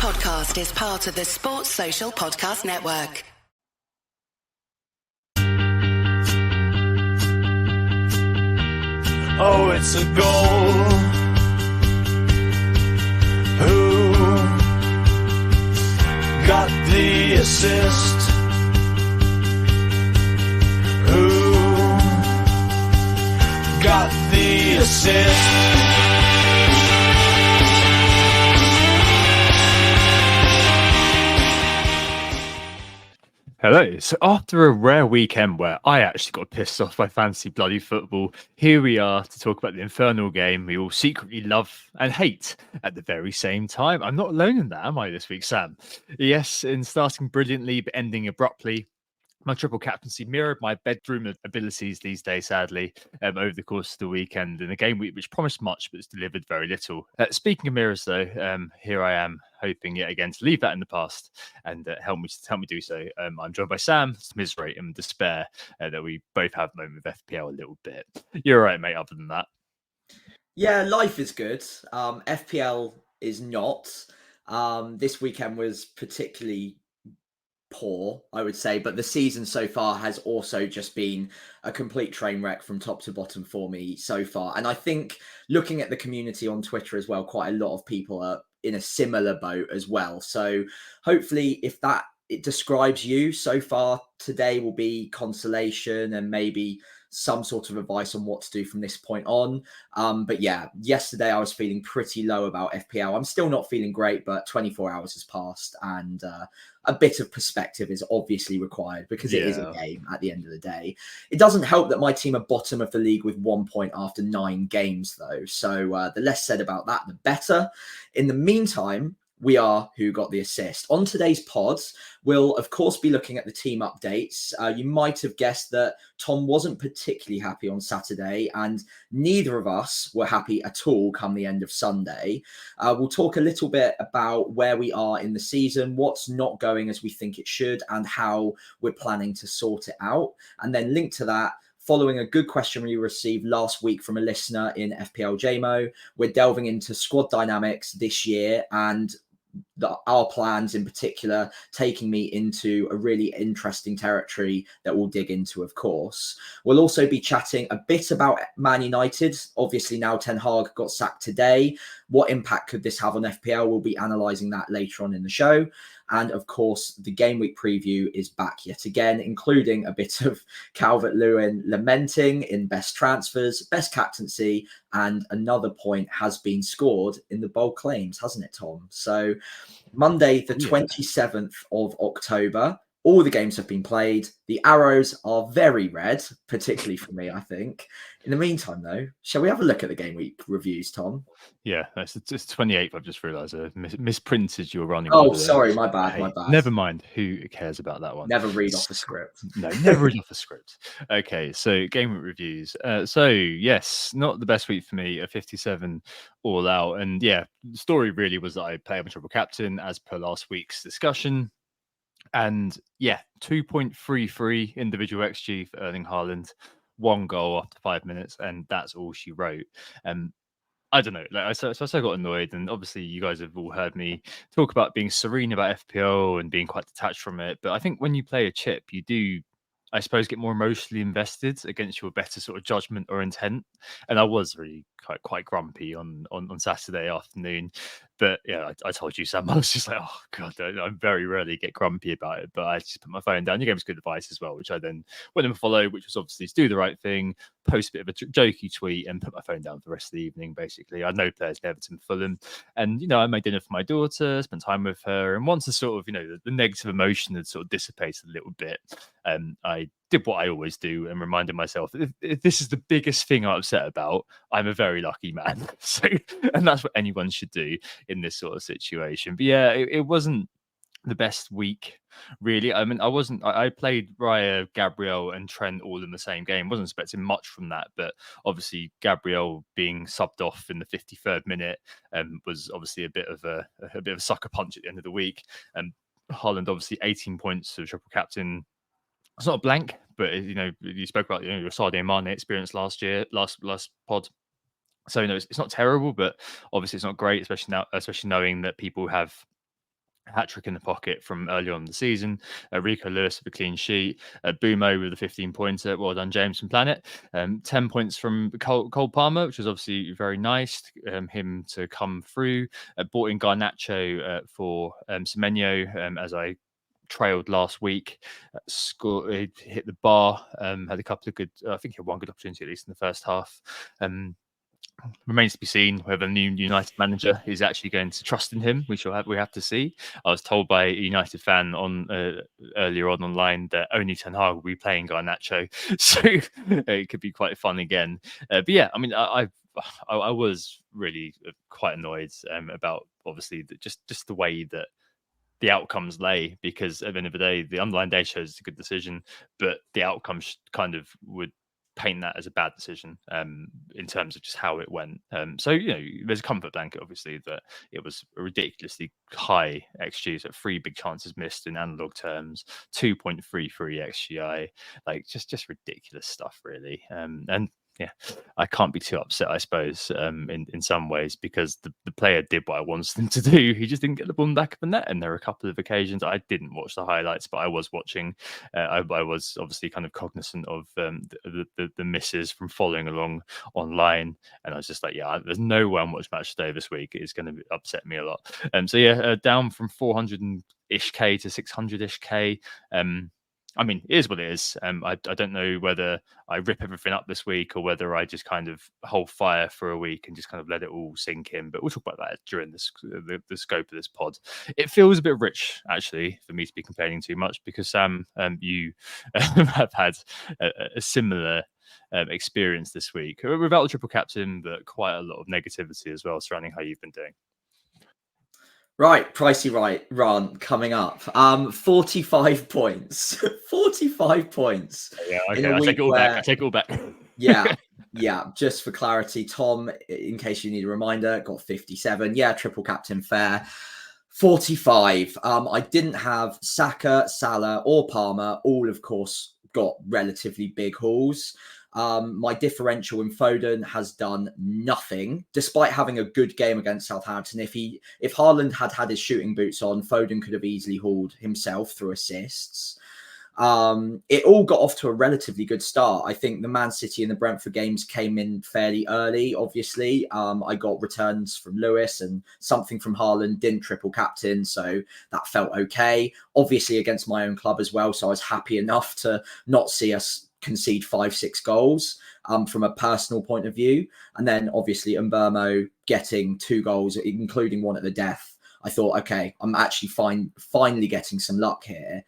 podcast is part of the Sports Social Podcast Network. Oh, it's a goal. Who got the assist? Who got the assist? Hello. So after a rare weekend where I actually got pissed off by fantasy bloody football, here we are to talk about the infernal game we all secretly love and hate at the very same time. I'm not alone in that, am I, this week, Sam? Yes, in starting brilliantly but ending abruptly, my triple captaincy mirrored my bedroom abilities these days, sadly, over the course of the weekend in a game week which promised much but has delivered very little. Speaking of mirrors, though, here I am hoping yet again to leave that in the past and help me do so. I'm joined by Sam, misery and despair that we both have at the moment with FPL a little bit. You're right, mate. Other than that, yeah, life is good. FPL is not. This weekend was particularly poor, I would say, but the season so far has also just been a complete train wreck from top to bottom for me so far. And I think looking at the community on Twitter as well, quite a lot of people are in a similar boat as well. So hopefully if that it describes you so far, today will be consolation and maybe some sort of advice on what to do from this point on. But yeah, yesterday I was feeling pretty low about FPL. I'm still not feeling great, but 24 hours has passed and a bit of perspective is obviously required because it is a game at the end of the day. It doesn't help that my team are bottom of the league with 1 point after 9 games though. So the less said about that, the better. In the meantime, we are Who Got the Assist. On today's pods, we'll of course be looking at the team updates. You might have guessed that Tom wasn't particularly happy on Saturday and neither of us were happy at all come the end of Sunday. We'll talk a little bit about where we are in the season, what's not going as we think it should and how we're planning to sort it out. And then linked to that, following a good question we received last week from a listener in FPL JMO, we're delving into squad dynamics this year and our plans in particular, taking me into a really interesting territory that we'll dig into, of course. We'll also be chatting a bit about Man United. Obviously, now Ten Hag got sacked today. What impact could this have on FPL? We'll be analysing that later on in the show. And of course, the game week preview is back yet again, including a bit of Calvert-Lewin lamenting in best transfers, best captaincy, and another point has been scored in the bold claims, hasn't it, Tom? So Monday, the 27th of October, all the games have been played. The arrows are very red, particularly for me, I think. In the meantime, though, shall we have a look at the game week reviews, Tom? Yeah, it's 28th. I've just realised I misprinted your running. Oh, sorry, my bad. Never mind. Who cares about that one? Never read off the script. No, never read off the script. Okay, so game week reviews. So yes, not the best week for me. A 57 all out, and yeah, the story really was that I played a triple captain as per last week's discussion. And yeah, 2.33 individual XG for Erling Haaland, 1 goal after 5 minutes, and that's all she wrote. I don't know. I got annoyed, and obviously you guys have all heard me talk about being serene about FPL and being quite detached from it. But I think when you play a chip, you do, I suppose, get more emotionally invested against your better sort of judgment or intent. And I was really quite grumpy on Saturday afternoon. But yeah, I told you, Sam, I was just like, oh God, I very rarely get grumpy about it. But I just put my phone down. You gave us good advice as well, which I then went and followed, which was obviously to do the right thing, post a bit of a jokey tweet and put my phone down for the rest of the evening, basically. I had no players in Everton, Fulham. And, I made dinner for my daughter, spent time with her. And once the sort of, the negative emotion had sort of dissipated a little bit, I did what I always do and reminded myself, if this is the biggest thing I'm upset about, I'm a very lucky man. So, and that's what anyone should do in this sort of situation. But yeah, it wasn't the best week, really. I mean, I played Raya, Gabriel and Trent all in the same game. Wasn't expecting much from that, but obviously Gabriel being subbed off in the 53rd minute was obviously a bit of a sucker punch at the end of the week. And Haaland, obviously 18 points of triple captain. It's not a blank, but you spoke about your Sadio Mane experience last pod. So it's not terrible, but obviously it's not great, especially knowing that people have hat-trick in the pocket from earlier on in the season. Rico Lewis with a clean sheet. Bumo with a 15-pointer. Well done, James from Planet. 10 points from Cole Palmer, which was obviously very nice. Him to come through. Bought in Garnacho for Semenyo as I trailed last week. Scored, hit the bar. Had a couple of good. I think he had one good opportunity at least in the first half. Remains to be seen whether the new United manager is actually going to trust in him. We have to see. I was told by a United fan on earlier on online that only Ten Hag will be playing Garnacho, so it could be quite fun again. But yeah, I mean, I was really quite annoyed about obviously just the way that the outcomes lay, because at the end of the day, the underlying data shows it's a good decision, but the outcomes kind of would paint that as a bad decision in terms of just how it went. So, there's a comfort blanket, obviously, that it was a ridiculously high XG, so 3 big chances missed in analog terms, 2.33 XGI, like just ridiculous stuff, really. And yeah, I can't be too upset, I suppose, in some ways, because the player did what I wanted him to do. He just didn't get the ball in the back of the net. And there were a couple of occasions I didn't watch the highlights, but I was watching. I was obviously kind of cognizant of the misses from following along online. And I was just like, yeah, there's no way I'm watching Match Day this week. It's going to upset me a lot. So yeah, down from 400-ish K to 600-ish K. I mean, it is what it is. I don't know whether I rip everything up this week or whether I just kind of hold fire for a week and just kind of let it all sink in. But we'll talk about that during the scope of this pod. It feels a bit rich, actually, for me to be complaining too much, because Sam, you have had a similar experience this week without the triple captain, but quite a lot of negativity as well surrounding how you've been doing. Right, pricey right rant coming up. 45 points. 45 points. Yeah, okay. I take it all back. Yeah. Just for clarity, Tom, in case you need a reminder, got 57. Yeah, triple captain fair. 45. I didn't have Saka, Salah, or Palmer. All, of course, got relatively big hauls. My differential in Foden has done nothing, despite having a good game against Southampton. If Haaland had his shooting boots on, Foden could have easily hauled himself through assists. It all got off to a relatively good start. I think the Man City and the Brentford games came in fairly early, obviously. I got returns from Lewis and something from Haaland, didn't triple captain, so that felt okay. Obviously against my own club as well, so I was happy enough to not see us concede 5-6 goals from a personal point of view. And then obviously Mbeumo getting 2 goals, including one at the death. I thought, okay, I'm actually finally getting some luck here.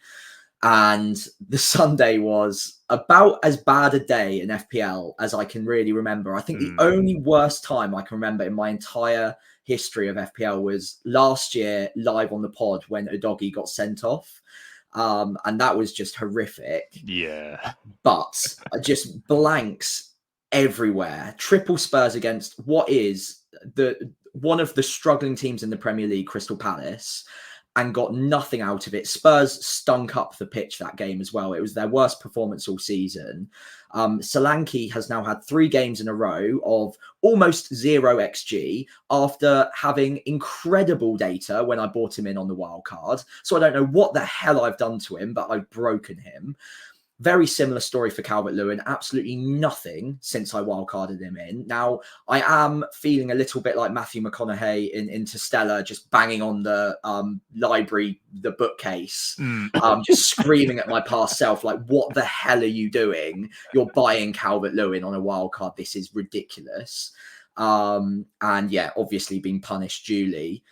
And the Sunday was about as bad a day in FPL as I can really remember. I think the only worst time I can remember in my entire history of FPL was last year live on the pod when Udogie got sent off. And that was just horrific. Yeah. But just blanks everywhere. Triple Spurs against what is one of the struggling teams in the Premier League, Crystal Palace, and got nothing out of it. Spurs stunk up the pitch that game as well. It was their worst performance all season. Solanke has now had 3 games in a row of almost 0 XG after having incredible data when I bought him in on the wild card. So I don't know what the hell I've done to him, but I've broken him. Very similar story for Calvert-Lewin. Absolutely nothing since I wildcarded him in. Now, I am feeling a little bit like Matthew McConaughey in Interstellar, just banging on the library, the bookcase, just screaming at my past self, like, what the hell are you doing? You're buying Calvert-Lewin on a wildcard. This is ridiculous. And yeah, obviously being punished duly.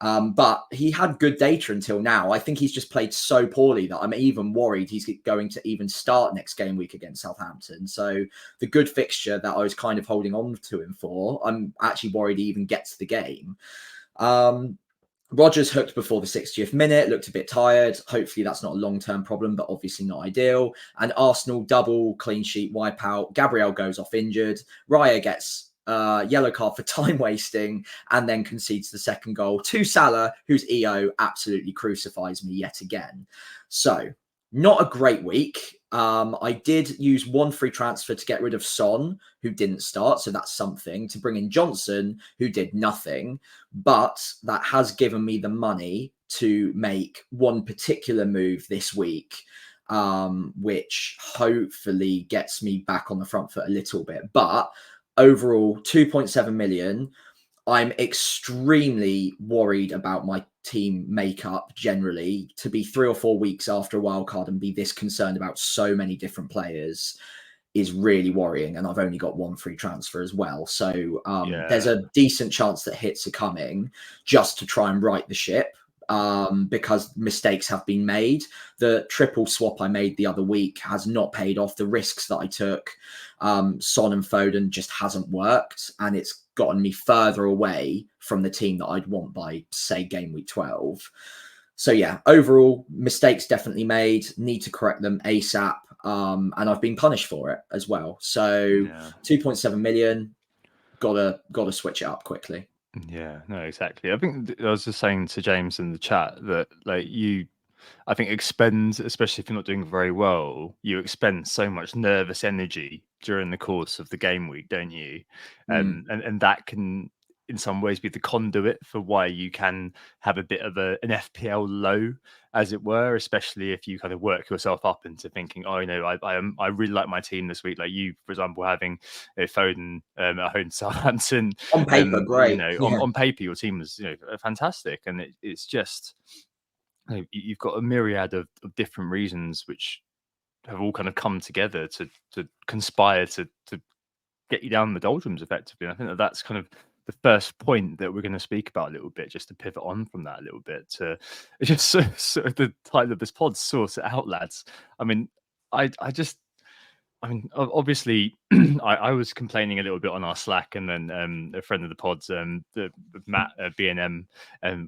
But he had good data until now. I think he's just played so poorly that I'm even worried he's going to even start next game week against Southampton. So the good fixture that I was kind of holding on to him for, I'm actually worried he even gets the game. Rodgers hooked before the 60th minute, looked a bit tired. Hopefully that's not a long-term problem, but obviously not ideal. And Arsenal double clean sheet wipeout. Gabriel goes off injured. Raya gets yellow card for time wasting and then concedes the second goal to Salah, whose EO absolutely crucifies me yet again. So not a great week. I did use 1 free transfer to get rid of Son, who didn't start. So that's something, to bring in Johnson, who did nothing. But that has given me the money to make one particular move this week, which hopefully gets me back on the front foot a little bit. But overall, 2.7 million. I'm extremely worried about my team makeup generally. To be 3 or 4 weeks after a wild card and be this concerned about so many different players is really worrying. And I've only got one free transfer as well. So there's a decent chance that hits are coming just to try and right the ship. Because mistakes have been made. The triple swap I made the other week has not paid off. The risks that I took, Son and Foden, just hasn't worked. And it's gotten me further away from the team that I'd want by, say, game week 12. So yeah, overall, mistakes definitely made. Need to correct them ASAP. And I've been punished for it as well. So 2.7 million, gotta switch it up quickly. Yeah, no, exactly. I think I was just saying to James in the chat that like I think expend, especially if you're not doing very well, you expend so much nervous energy during the course of the game week, don't you? And that can in some ways be the conduit for why you can have a bit of an FPL low, as it were, especially if you kind of work yourself up into thinking, oh, I really like my team this week. Like you, for example, having Foden at home Southampton. On paper, great. On paper, your team is fantastic. And it's just, you've got a myriad of different reasons which have all kind of come together to conspire to get you down the doldrums effectively. And I think that's kind of the first point that we're going to speak about a little bit, just to pivot on from that a little bit to just so the title of this pod, sort it out, lads. I mean, obviously, I was complaining a little bit on our Slack, and then a friend of the pods, Matt B&M,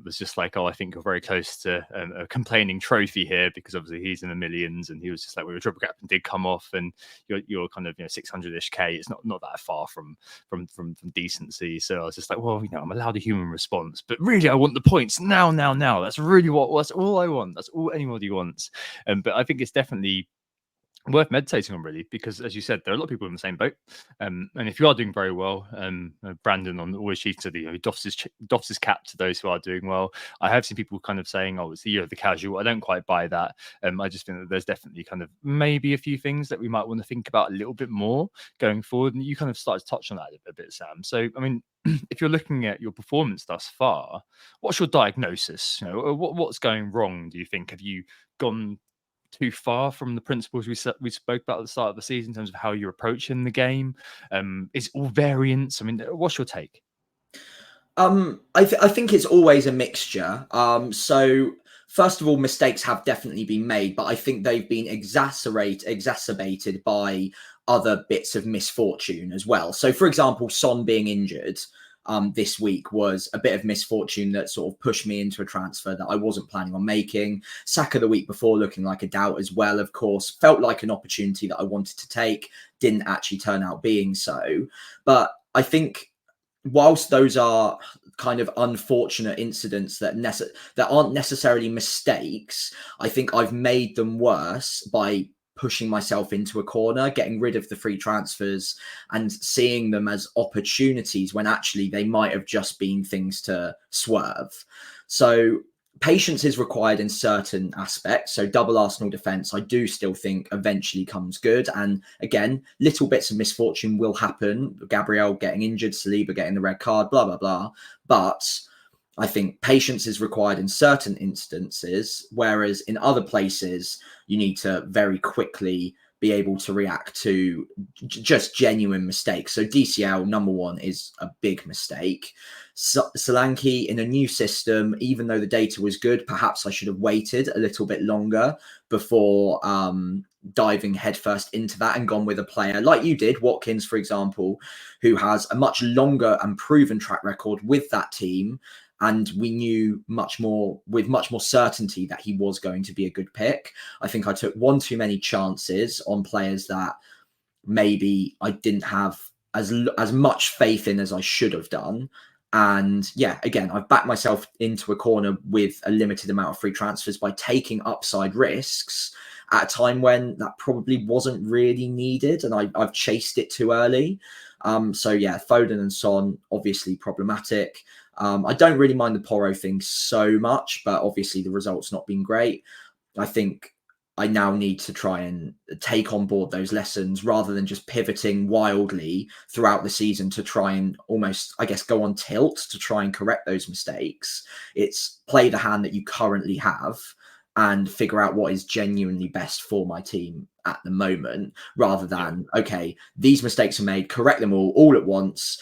was just like, "Oh, I think you're very close to a complaining trophy here," because obviously he's in the millions, and he was just like, "Well, your triple captain did come off, and you're kind of 600-ish K. It's not that far from decency." So I was just like, "Well, I'm allowed a human response, but really, I want the points now. That's really that's all I want. That's all anybody wants." But I think it's definitely worth meditating on, really, because as you said, there are a lot of people in the same boat, and if you are doing very well, Brandon on Always Chiefs doffs his cap to those who are doing well. I have seen people kind of saying, "Oh, it's the year of the casual." I don't quite buy that. I just think that there's definitely kind of maybe a few things that we might want to think about a little bit more going forward, and you kind of started to touch on that a bit, Sam. So I mean, if you're looking at your performance thus far, what's your diagnosis? What's going wrong, do you think? Have you gone too far from the principles we spoke about at the start of the season in terms of how you're approaching the game? Is it all variance? I mean, what's your take? I think it's always a mixture. So first of all, mistakes have definitely been made, but I think they've been exacerbated by other bits of misfortune as well. So for example, Son being injured this week was a bit of misfortune that sort of pushed me into a transfer that I wasn't planning on making. Saka the week before looking like a doubt as well, of course, felt like an opportunity that I wanted to take, didn't actually turn out being so. But I think whilst those are kind of unfortunate incidents that aren't necessarily mistakes, I think I've made them worse by pushing myself into a corner, getting rid of the free transfers and seeing them as opportunities when actually they might have just been things to swerve. So patience is required in certain aspects. So double Arsenal defence, I do still think eventually comes good. And again, little bits of misfortune will happen. Gabriel getting injured, Saliba getting the red card, blah, blah, blah. But I think patience is required in certain instances, whereas in other places, you need to very quickly be able to react to just genuine mistakes. So DCL, number one, is a big mistake. Solanke in a new system, even though the data was good, perhaps I should have waited a little bit longer before diving headfirst into that and gone with a player like you did, Watkins, for example, who has a much longer and proven track record with that team. And we knew with much more certainty that he was going to be a good pick. I think I took one too many chances on players that maybe I didn't have as much faith in as I should have done. And yeah, again, I've backed myself into a corner with a limited amount of free transfers by taking upside risks at a time when that probably wasn't really needed. And I've chased it too early. So yeah, Foden and Son, obviously problematic. I don't really mind the Porro thing so much, but obviously the result's not been great. I think I now need to try and take on board those lessons rather than just pivoting wildly throughout the season to try and almost, I guess, go on tilt to try and correct those mistakes. It's play the hand that you currently have and figure out what is genuinely best for my team at the moment, rather than, okay, these mistakes are made, correct them all at once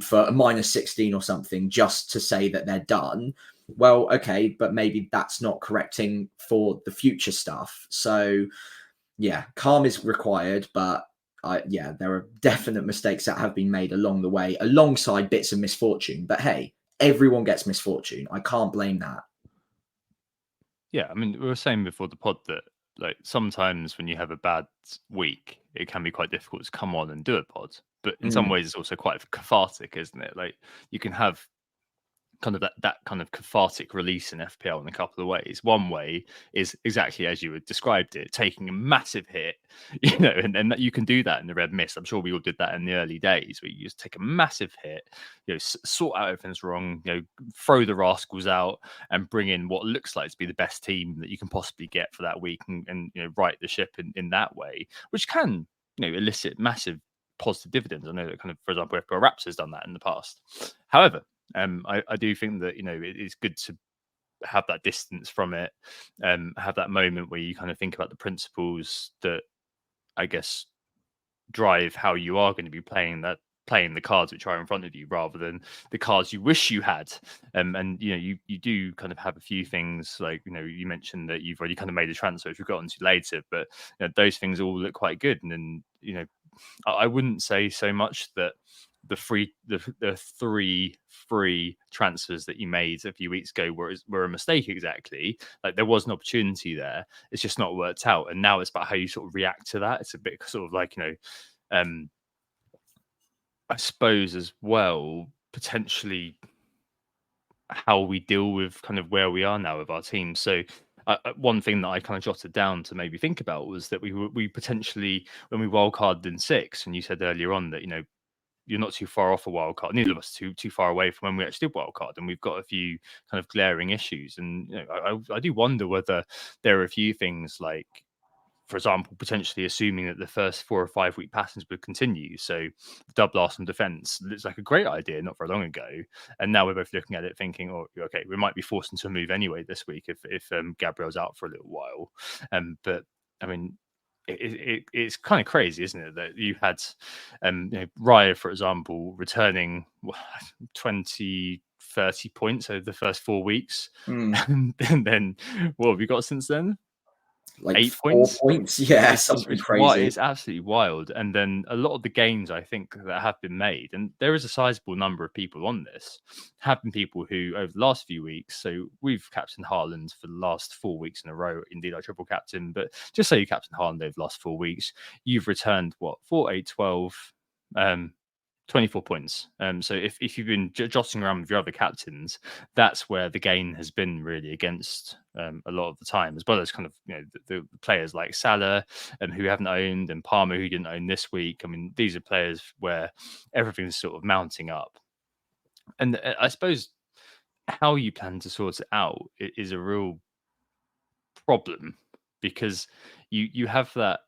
for a -16 or something, just to say that they're done. Well, okay, but maybe that's not correcting for the future stuff. So yeah, calm is required, but there are definite mistakes that have been made along the way, alongside bits of misfortune. But hey, everyone gets misfortune. I can't blame that. Yeah, I mean, we were saying before the pod that like sometimes when you have a bad week, it can be quite difficult to come on and do a pod. But in some Mm. ways, it's also quite cathartic, isn't it? Like you can have kind of that kind of cathartic release in FPL in a couple of ways. One way is exactly as you had described it, taking a massive hit, and that you can do that in the red mist. I'm sure we all did that in the early days, where you just take a massive hit, sort out everything's wrong, throw the rascals out and bring in what looks like to be the best team that you can possibly get for that week, and right the ship in that way, which can elicit massive positive dividends. I know that kind of, for example, FPL Raps has done that in the past. However, I do think that it's good to have that distance from it, have that moment where you kind of think about the principles that I guess drive how you are going to be playing the cards which are in front of you, rather than the cards you wish you had. And you do kind of have a few things like you mentioned that you've already kind of made a transfer, which we've got into later, but those things all look quite good. And then I wouldn't say so much that the three free transfers that you made a few weeks ago were a mistake exactly. Like there was an opportunity there, it's just not worked out. And now it's about how you sort of react to that. It's a bit sort of like I suppose as well, potentially how we deal with kind of where we are now with our team. So one thing that I kind of jotted down to maybe think about was that we potentially, when we wildcarded in 6, and you said earlier on that you're not too far off a wild card. Neither of us too far away from when we actually did wild card, and we've got a few kind of glaring issues. And I do wonder whether there are a few things like, for example, potentially assuming that the first 4 or 5 week patterns would continue. So double Arsenal defense looks like a great idea not very long ago, and now we're both looking at it thinking, oh, okay, we might be forced into a move anyway this week if Gabriel's out for a little while. But I mean, it's kind of crazy, isn't it, that you had Raya, for example, returning 20, 30 points over the first 4 weeks. And then what have we got since then? Like 8 4 points. points. Yeah, something crazy. It's absolutely wild. And then a lot of the gains, I think, that have been made, and there is a sizable number of people on this, have been people who, over the last few weeks, so we've captained Haaland for the last 4 weeks in a row. Indeed, I triple captain, but just say you captain Haaland over the last 4 weeks, you've returned, 4, 8, 12, 24 points. So if you've been jostling around with your other captains, that's where the gain has been really against a lot of the time, as well as kind of the players like Salah who haven't owned, and Palmer who didn't own this week. I mean, these are players where everything's sort of mounting up, and I suppose how you plan to sort it out is a real problem, because you have that,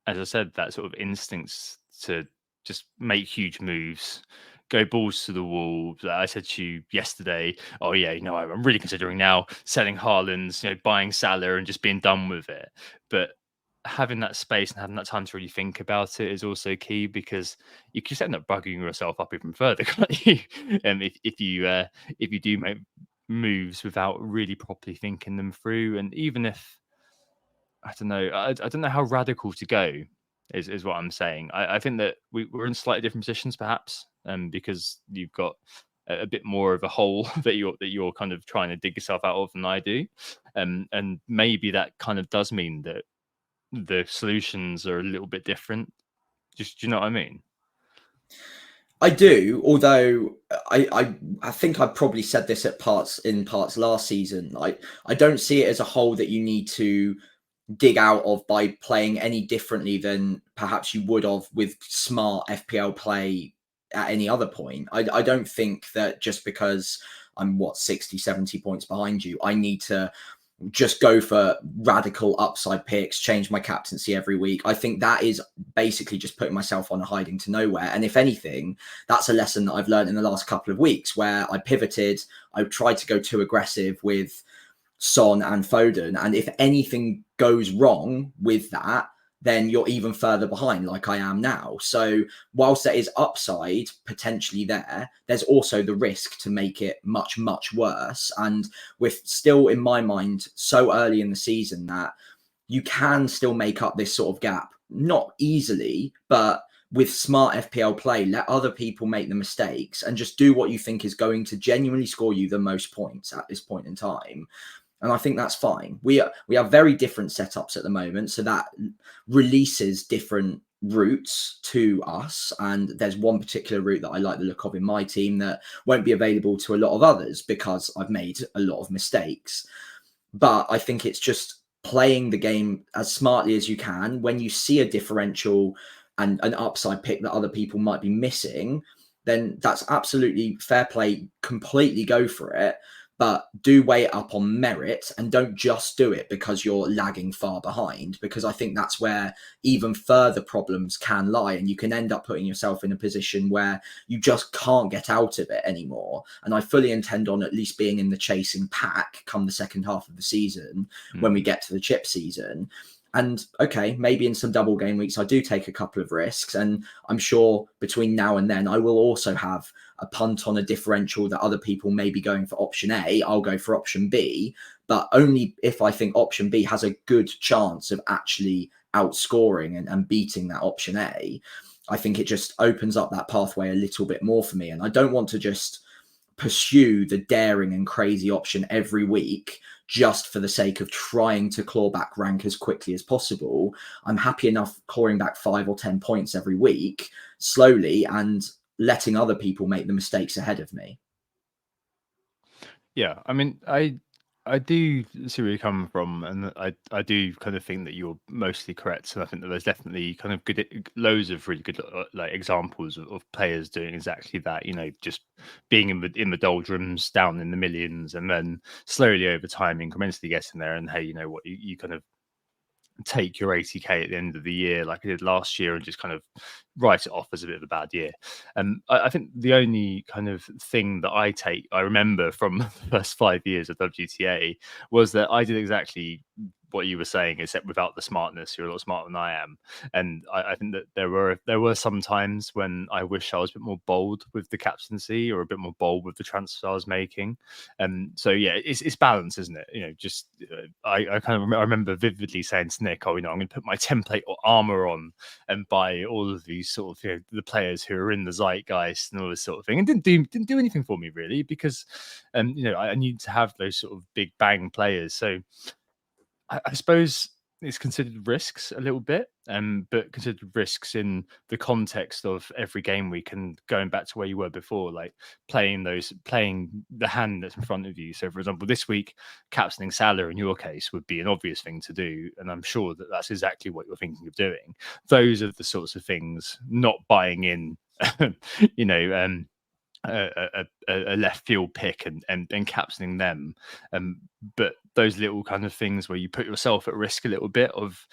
as I said, that sort of instincts to just make huge moves, go balls to the wall. I said to you yesterday, oh yeah, I'm really considering now selling Haaland, buying Salah and just being done with it. But having that space and having that time to really think about it is also key, because you can just end up bugging yourself up even further, can't you? If you do make moves without really properly thinking them through. And even if I don't know. I don't know how radical to go, is what I'm saying. I think that we're in slightly different positions, perhaps, because you've got a bit more of a hole that you're kind of trying to dig yourself out of than I do, and maybe that kind of does mean that the solutions are a little bit different. Just, do you know what I mean? I do, although I think I probably said this in parts last season. I don't see it as a hole that you need to dig out of by playing any differently than perhaps you would have with smart FPL play at any other point. I don't think that just because I'm 60, 70 points behind you, I need to just go for radical upside picks, change my captaincy every week. I think that is basically just putting myself on a hiding to nowhere. And if anything, that's a lesson that I've learned in the last couple of weeks, where I pivoted. I tried to go too aggressive with Son and Foden. And if anything goes wrong with that, then you're even further behind, like I am now. So whilst there is upside potentially there, there's also the risk to make it much, much worse. And we're still, in my mind, so early in the season that you can still make up this sort of gap. Not easily, but with smart FPL play, let other people make the mistakes and just do what you think is going to genuinely score you the most points at this point in time. And I think that's fine. We have very different setups at the moment, so that releases different routes to us. And there's one particular route that I like the look of in my team that won't be available to a lot of others because I've made a lot of mistakes. But I think it's just playing the game as smartly as you can. When you see a differential and an upside pick that other people might be missing, then that's absolutely fair play. Completely go for it. But do weigh it up on merit and don't just do it because you're lagging far behind, because I think that's where even further problems can lie. And you can end up putting yourself in a position where you just can't get out of it anymore. And I fully intend on at least being in the chasing pack come the second half of the season when we get to the chip season. And okay, maybe in some double game weeks, I do take a couple of risks. And I'm sure between now and then, I will also have a punt on a differential that other people may be going for option A. I'll go for option B, but only if I think option B has a good chance of actually outscoring and beating that option A. I think it just opens up that pathway a little bit more for me. And I don't want to just pursue the daring and crazy option every week just for the sake of trying to claw back rank as quickly as possible. I'm happy enough clawing back 5 or 10 points every week slowly and letting other people make the mistakes ahead of me. Yeah, I mean, I do see where you're coming from, and I do kind of think that you're mostly correct. And I think that there's definitely kind of loads of really good like examples of players doing exactly that. You know, just being in the doldrums, down in the millions, and then slowly over time, incrementally getting there. And hey, you know what, you kind of take your 80k at the end of the year like I did last year and just kind of write it off as a bit of a bad year. And I think the only kind of thing that I remember from the first 5 years of WTA was that I did exactly what you were saying, except without the smartness. You're a lot smarter than I am. And I think that there were some times when I wish I was a bit more bold with the captaincy or a bit more bold with the transfers I was making. And so yeah, it's balance, isn't it? You know, just I kind of I remember vividly saying to Nick, oh, you know, I'm going to put my template or armor on and buy all of these sort of, you know, the players who are in the zeitgeist and all this sort of thing, and didn't do anything for me really, because you know, I need to have those sort of big bang players. So I suppose it's considered risks a little bit, but considered risks in the context of every game week and going back to where you were before, like playing the hand that's in front of you. So, for example, this week, captaining Salah in your case would be an obvious thing to do, and I'm sure that that's exactly what you're thinking of doing. Those are the sorts of things, not buying in, you know, a left field pick and captaining them, but those little kind of things where you put yourself at risk a little bit of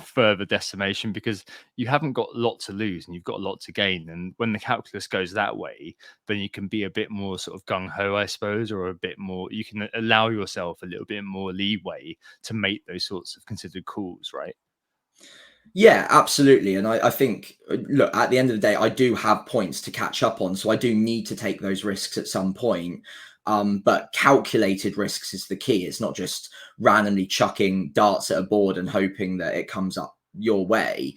further decimation, because you haven't got a lot to lose and you've got a lot to gain. And when the calculus goes that way, then you can be a bit more sort of gung-ho, I suppose, or a bit more, you can allow yourself a little bit more leeway to make those sorts of considered calls, right? Yeah, absolutely. And I think, look, at the end of the day, I do have points to catch up on. So I do need to take those risks at some point. But calculated risks is the key. It's not just randomly chucking darts at a board and hoping that it comes up your way.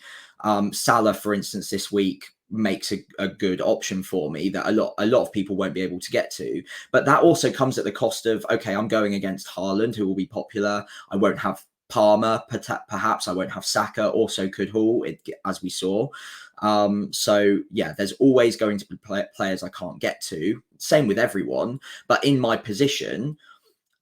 Salah, for instance, this week makes a good option for me that a lot of people won't be able to get to. But that also comes at the cost of, okay, I'm going against Haaland, who will be popular. I won't have Palmer, perhaps I won't have Saka, also could haul it, as we saw. So yeah, there's always going to be players I can't get to. Same with everyone. But in my position,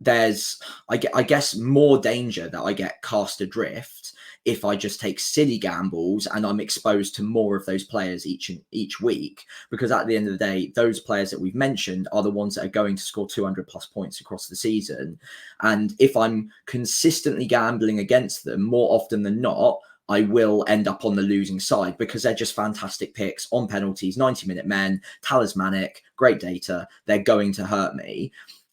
there's, I guess, more danger that I get cast adrift if I just take silly gambles and I'm exposed to more of those players each week, because at the end of the day, those players that we've mentioned are the ones that are going to score 200 plus points across the season. And if I'm consistently gambling against them, more often than not, I will end up on the losing side because they're just fantastic picks on penalties, 90-minute men, talismanic, great data. They're going to hurt me.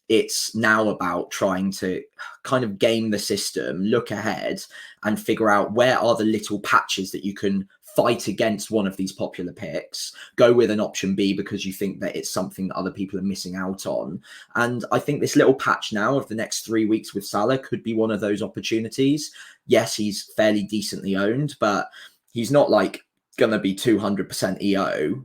It's now about trying to kind of game the system, look ahead and figure out where are the little patches that you can fight against one of these popular picks, go with an option B because you think that it's something that other people are missing out on. And I think this little patch now of the next 3 weeks with Salah could be one of those opportunities. Yes, he's fairly decently owned, but he's not like going to be 200% EO.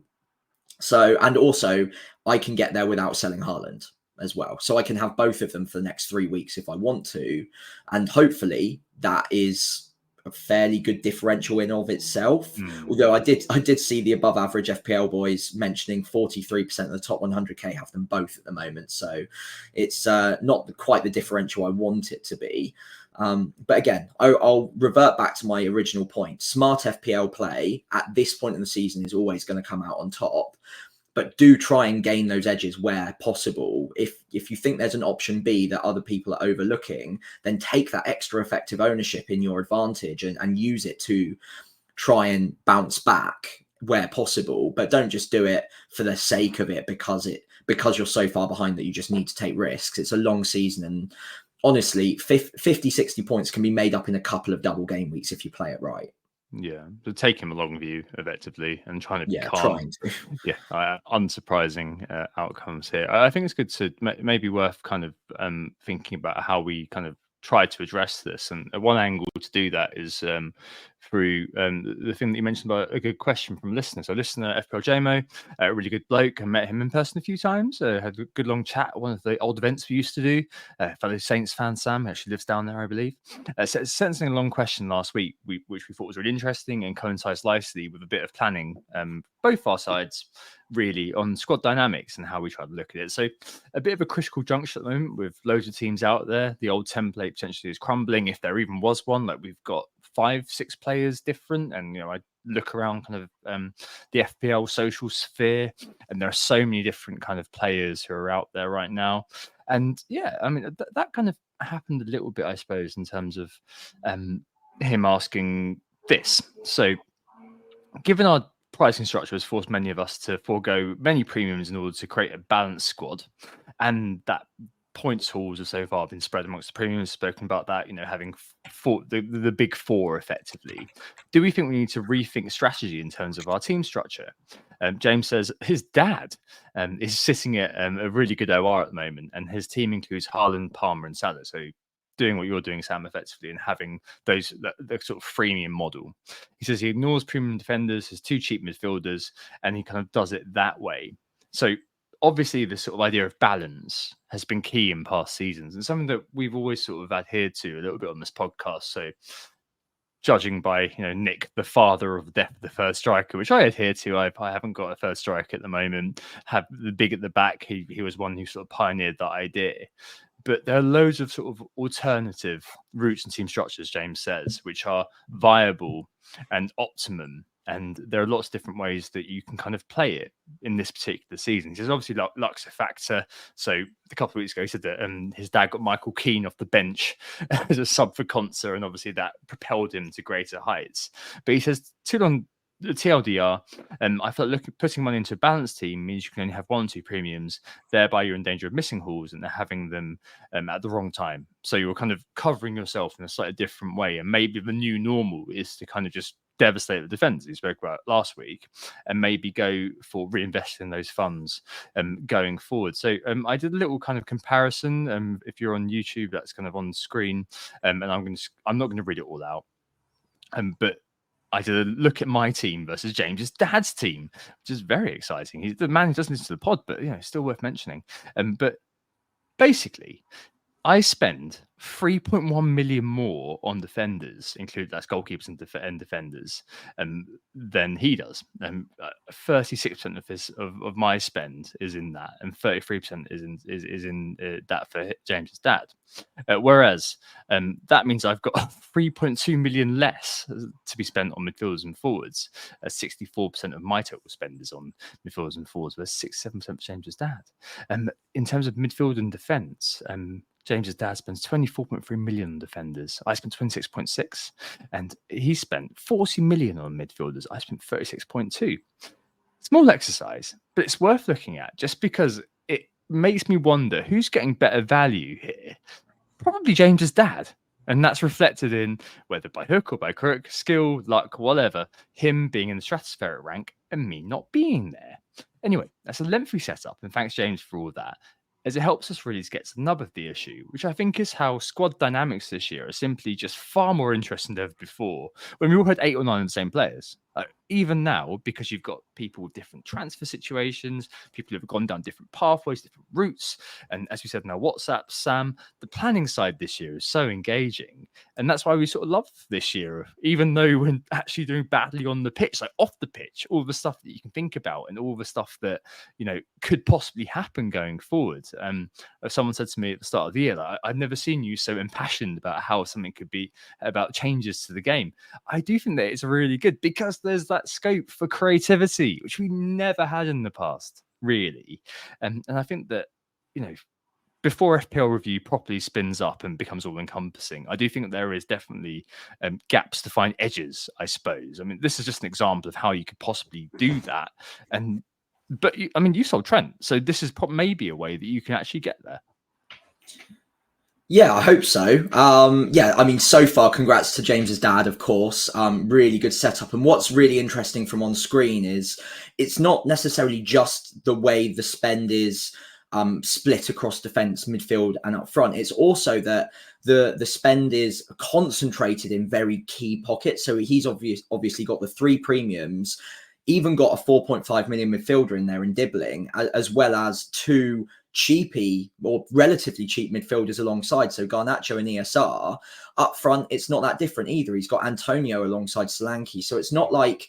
So, and also I can get there without selling Haaland as well. So I can have both of them for the next 3 weeks if I want to. And hopefully that is a fairly good differential in of itself. Although I did see the above average FPL boys mentioning 43% of the top 100k have them both at the moment. So it's not quite the differential I want it to be. But again, I'll revert back to my original point. Smart FPL play at this point in the season is always going to come out on top. But do try and gain those edges where possible. If you think there's an option B that other people are overlooking, then take that extra effective ownership in your advantage and use it to try and bounce back where possible. But don't just do it for the sake of it because you're so far behind that you just need to take risks. It's a long season, and honestly, 50, 60 points can be made up in a couple of double game weeks if you play it right. Yeah, to take him a long view effectively and trying to be calm. Trying to. Yeah, unsurprising outcomes here. I think it's good to maybe worth kind of thinking about how we kind of try to address this. And one angle to do that is through the thing that you mentioned about a good question from a listener. So listener FPL JMO, a really good bloke. I met him in person a few times. Had a good long chat at one of the old events we used to do. Fellow Saints fan Sam, actually lives down there, I believe. Sent a long question last week, which we thought was really interesting and coincides nicely with a bit of planning, both our sides, really, on squad dynamics and how we try to look at it. So a bit of a critical juncture at the moment with loads of teams out there. The old template potentially is crumbling, if there even was one. Like we've got 5-6 players different, and I look around kind of the FPL social sphere, and there are so many different kind of players who are out there right now. And yeah, I mean that kind of happened a little bit, I suppose, in terms of him asking this. So given our pricing structure has forced many of us to forego many premiums in order to create a balanced squad, and that points hauls have so far been spread amongst the premiums. Spoken about that, having the big four effectively. Do we think we need to rethink strategy in terms of our team structure? James says his dad is sitting at a really good OR at the moment, and his team includes Haaland, Palmer, and Salah. So doing what you're doing, Sam, effectively, and having the sort of freemium model. He says he ignores premium defenders, his 2 cheap midfielders, and he kind of does it that way. So obviously the sort of idea of balance has been key in past seasons and something that we've always sort of adhered to a little bit on this podcast. So judging by Nick, the father of the death of the third striker, which I adhere to, I haven't got a third striker at the moment. Have the big at the back. He was one who sort of pioneered that idea. But there are loads of sort of alternative routes and team structures, James says, which are viable and optimum. And there are lots of different ways that you can kind of play it in this particular season. He says, obviously, luck's a factor. So a couple of weeks ago, he said that his dad got Michael Keane off the bench as a sub for Conser, and obviously that propelled him to greater heights. But he says, the TLDR, I feel like putting money into a balanced team means you can only have 1 or 2 premiums. Thereby, you're in danger of missing hauls and having them at the wrong time. So you're kind of covering yourself in a slightly different way. And maybe the new normal is to kind of just devastate the defenders we spoke about last week, and maybe go for reinvesting those funds going forward. So I did a little kind of comparison. If you're on YouTube, that's kind of on the screen, and I'm not going to read it all out. But I did a look at my team versus James's dad's team, which is very exciting. He's the man who doesn't listen to the pod, but it's still worth mentioning. But basically, I spend 3.1 million more on defenders, include that's goalkeepers and defenders, than he does. 36% of my spend is in that, and 33% is in that for James's dad. Whereas that means I've got 3.2 million less to be spent on midfielders and forwards. 64% of my total spend is on midfielders and forwards, whereas 67% for James's dad. In terms of midfield and defence, James's dad spends 24.3 million on defenders. I spent 26.6, and he spent 40 million on midfielders. I spent 36.2. Small exercise, but it's worth looking at just because it makes me wonder who's getting better value here. Probably James's dad. And that's reflected in, whether by hook or by crook, skill, luck, whatever, him being in the stratospheric rank and me not being there. Anyway, that's a lengthy setup, and thanks, James, for all that, as it helps us really to get to the nub of the issue, which I think is how squad dynamics this year are simply just far more interesting than ever before, when we all had 8 or 9 of the same players. Even now, because you've got people with different transfer situations, people who have gone down different pathways, different routes, and as we said in our WhatsApp, Sam, the planning side this year is so engaging, and that's why we sort of love this year, even though we're actually doing badly on the pitch, like off the pitch, all the stuff that you can think about and all the stuff that, you know, could possibly happen going forward. Someone said to me at the start of the year that I've never seen you so impassioned about how something could be about changes to the game. I do think that it's really good because there's that scope for creativity, which we never had in the past, really. And I think that, you know, before FPL review properly spins up and becomes all encompassing, I do think that there is definitely gaps to find edges, I suppose. I mean, this is just an example of how you could possibly do that. But you sold Trent, so this is maybe a way that you can actually get there. Yeah, I hope so. Yeah, I mean, so far, congrats to James's dad, of course. Really good setup. And what's really interesting from on screen is it's not necessarily just the way the spend is split across defence, midfield, and up front. It's also that the spend is concentrated in very key pockets. So he's obviously got the 3 premiums, even got a 4.5 million midfielder in there in Dibbling, as well as 2 cheapy or relatively cheap midfielders alongside. So Garnacho and ESR. Up front, it's not that different either. He's got Antonio alongside Solanke. So it's not like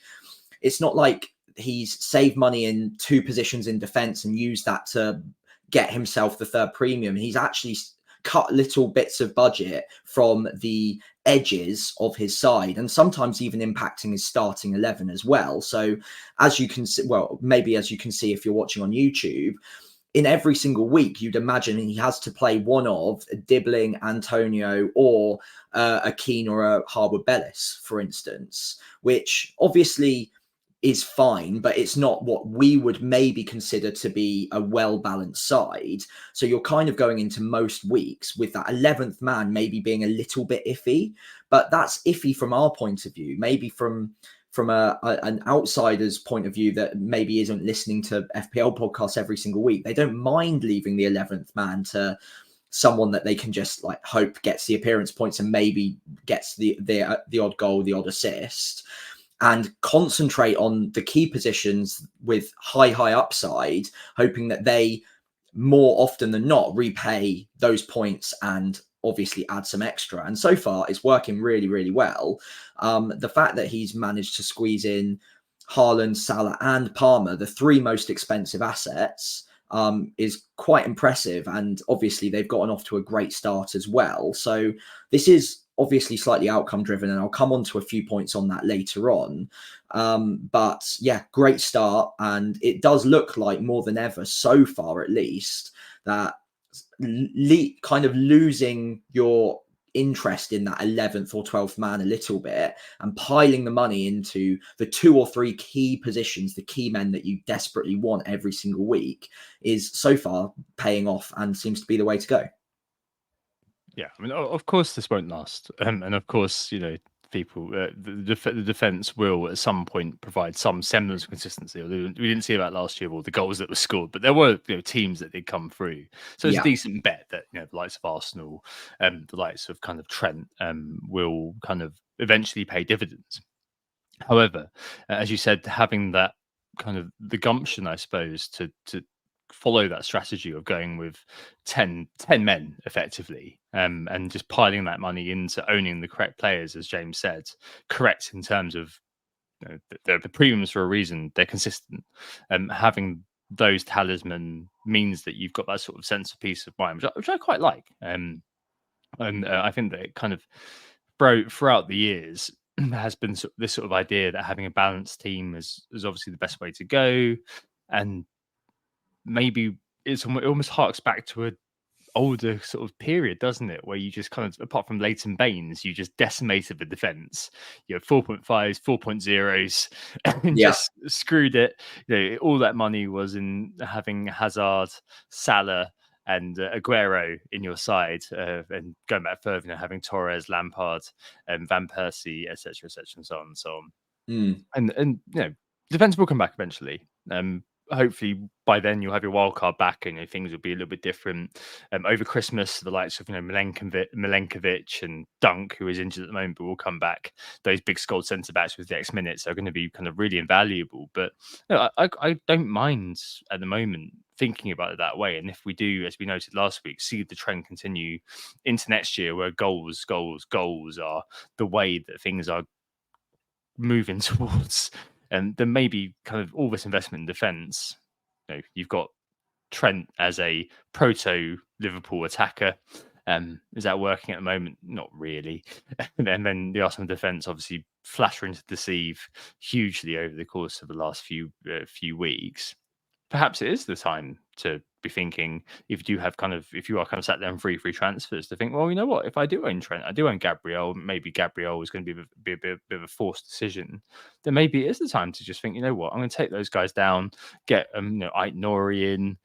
he's saved money in 2 positions in defence and used that to get himself the 3rd premium. He's actually cut little bits of budget from the edges of his side, and sometimes even impacting his starting 11 as well. So as you can see, well, maybe as you can see if you're watching on YouTube, in every single week, you'd imagine he has to play one of Dibbling, Antonio, or a Keane or a Harwood Bellis, for instance, which obviously is fine, but it's not what we would maybe consider to be a well-balanced side. So you're kind of going into most weeks with that 11th man maybe being a little bit iffy, but that's iffy from our point of view, maybe from an outsider's point of view that maybe isn't listening to FPL podcasts every single week. They don't mind leaving the 11th man to someone that they can just like hope gets the appearance points and maybe gets the odd goal, the odd assist, and concentrate on the key positions with high upside, hoping that they more often than not repay those points and obviously add some extra. And so far it's working really, really well. The fact that he's managed to squeeze in Haaland, Salah and Palmer, the 3 most expensive assets, is quite impressive. And obviously they've gotten off to a great start as well. So this is obviously slightly outcome driven, and I'll come on to a few points on that later on. But yeah, great start. And it does look like more than ever so far, at least, that kind of losing your interest in that 11th or 12th man a little bit and piling the money into the 2 or 3 key positions, the key men that you desperately want every single week, is so far paying off and seems to be the way to go. Yeah, I mean, of course this won't last, and of course, you know, people, the defense will at some point provide some semblance of consistency. We didn't see that last year with all the goals that were scored, but there were, you know, teams that did come through. So it's a decent bet that, you know, the likes of Arsenal, the likes of kind of Trent, will kind of eventually pay dividends. However, as you said, having that kind of the gumption, I suppose, to follow that strategy of going with 10 men effectively, and just piling that money into owning the correct players, as James said, correct in terms of, you know, the premiums for a reason. They're consistent. Having those talisman means that you've got that sort of sense of peace of mind, which I quite like. And I think that it kind of throughout the years there has been this sort of idea that having a balanced team is obviously the best way to go, and maybe it almost harks back to a older sort of period, doesn't it? Where you just kind of, apart from Leighton Baines, you just decimated the defense. You have 4.5s, 4.0s, and Yeah. just screwed it. You know, all that money was in having Hazard, Salah, and Aguero in your side, and going back further, you know, having Torres, Lampard, and Van Persie, etc., and so on and so on. And you know, defense will come back eventually. Hopefully by then you'll have your wild card back, and, you know, things will be a little bit different. Over Christmas, the likes of, you know, Milenkovic and Dunk, who is injured at the moment, but will come back. Those big scored centre backs with the X minutes are going to be kind of really invaluable. But you know, I don't mind at the moment thinking about it that way. And if we do, as we noted last week, see the trend continue into next year, where goals are the way that things are moving towards, and then maybe kind of all this investment in defence. You know, you've got Trent as a proto Liverpool attacker. Is that working at the moment? Not really. And then the Arsenal defence obviously flattering to deceive hugely over the course of the last few weeks. Perhaps it is the time to be thinking, if you are kind of sat there on free transfers, to think, well, you know what, if I do own Trent, I do own Gabriel, maybe Gabriel is going to be a bit of a forced decision, then maybe it is the time to just think, you know what, I'm going to take those guys down, get you know, Ait Nori in,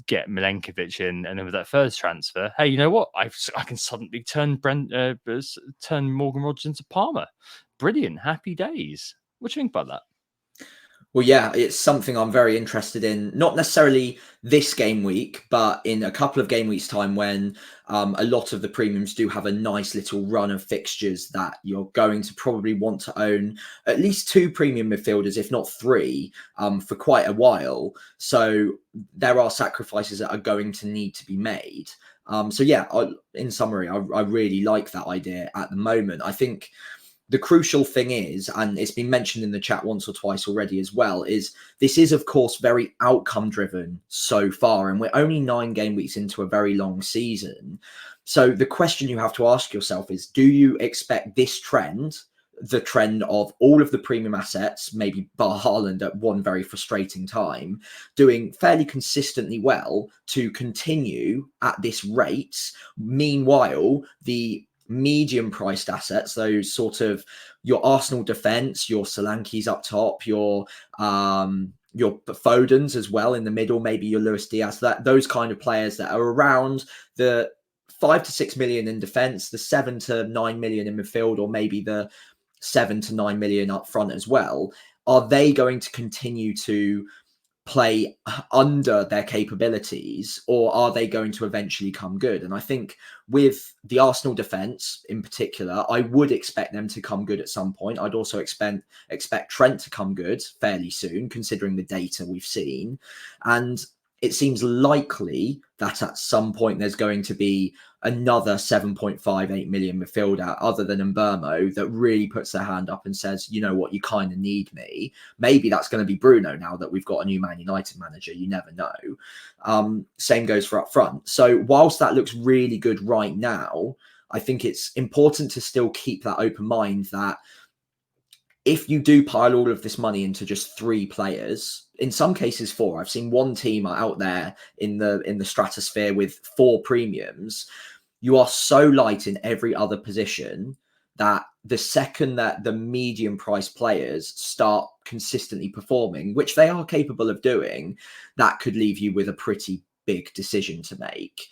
get Milenkovic in, and then with that first transfer, hey, you know what, I can suddenly turn Morgan Rogers into Palmer. Brilliant, happy days. What do you think about that? Well, yeah, it's something I'm very interested in, not necessarily this game week, but in a couple of game weeks' time, when a lot of the premiums do have a nice little run of fixtures that you're going to probably want to own at least 2 premium midfielders, if not 3, for quite a while. So there are sacrifices that are going to need to be made. So yeah, in summary, I really like that idea at the moment. I think the crucial thing is, and it's been mentioned in the chat once or twice already as well, is this is, of course, very outcome driven so far. And we're only 9 game weeks into a very long season. So the question you have to ask yourself is, do you expect this trend, the trend of all of the premium assets, maybe bar Haaland at one very frustrating time, doing fairly consistently well, to continue at this rate? Meanwhile, the medium priced assets, those sort of your Arsenal defense, your Solankis up top, your Fodens as well in the middle, maybe your Luis Diaz, those kind of players that are around the 5 to 6 million in defense, the 7 to 9 million in midfield, or maybe the 7 to 9 million up front as well. Are they going to continue to play under their capabilities, or are they going to eventually come good? And I think with the Arsenal defense in particular, I would expect them to come good at some point. I'd also expect Trent to come good fairly soon, considering the data we've seen. And it seems likely that at some point there's going to be another 7.58 million midfielder other than Mbeumo that really puts their hand up and says, you know what, you kind of need me. Maybe that's going to be Bruno now that we've got a new Man United manager. You never know. Same goes for up front. So whilst that looks really good right now, I think it's important to still keep that open mind that if you do pile all of this money into just 3 players, in some cases 4, I've seen one team out there in the stratosphere with 4 premiums, you are so light in every other position that the second that the medium price players start consistently performing, which they are capable of doing, that could leave you with a pretty big decision to make.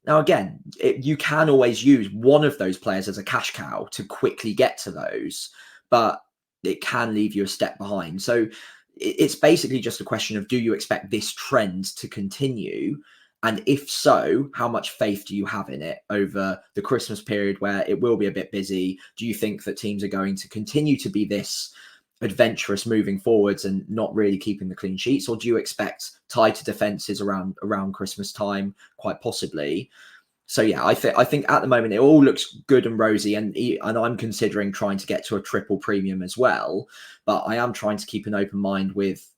Now, again, you can always use one of those players as a cash cow to quickly get to those, but it can leave you a step behind. So it's basically just a question of, do you expect this trend to continue? And if so, how much faith do you have in it over the Christmas period where it will be a bit busy? Do you think that teams are going to continue to be this adventurous moving forwards and not really keeping the clean sheets, or do you expect tighter defenses around Christmas time? Quite possibly. So yeah, I think at the moment it all looks good and rosy, and I'm considering trying to get to a triple premium as well. But I am trying to keep an open mind with,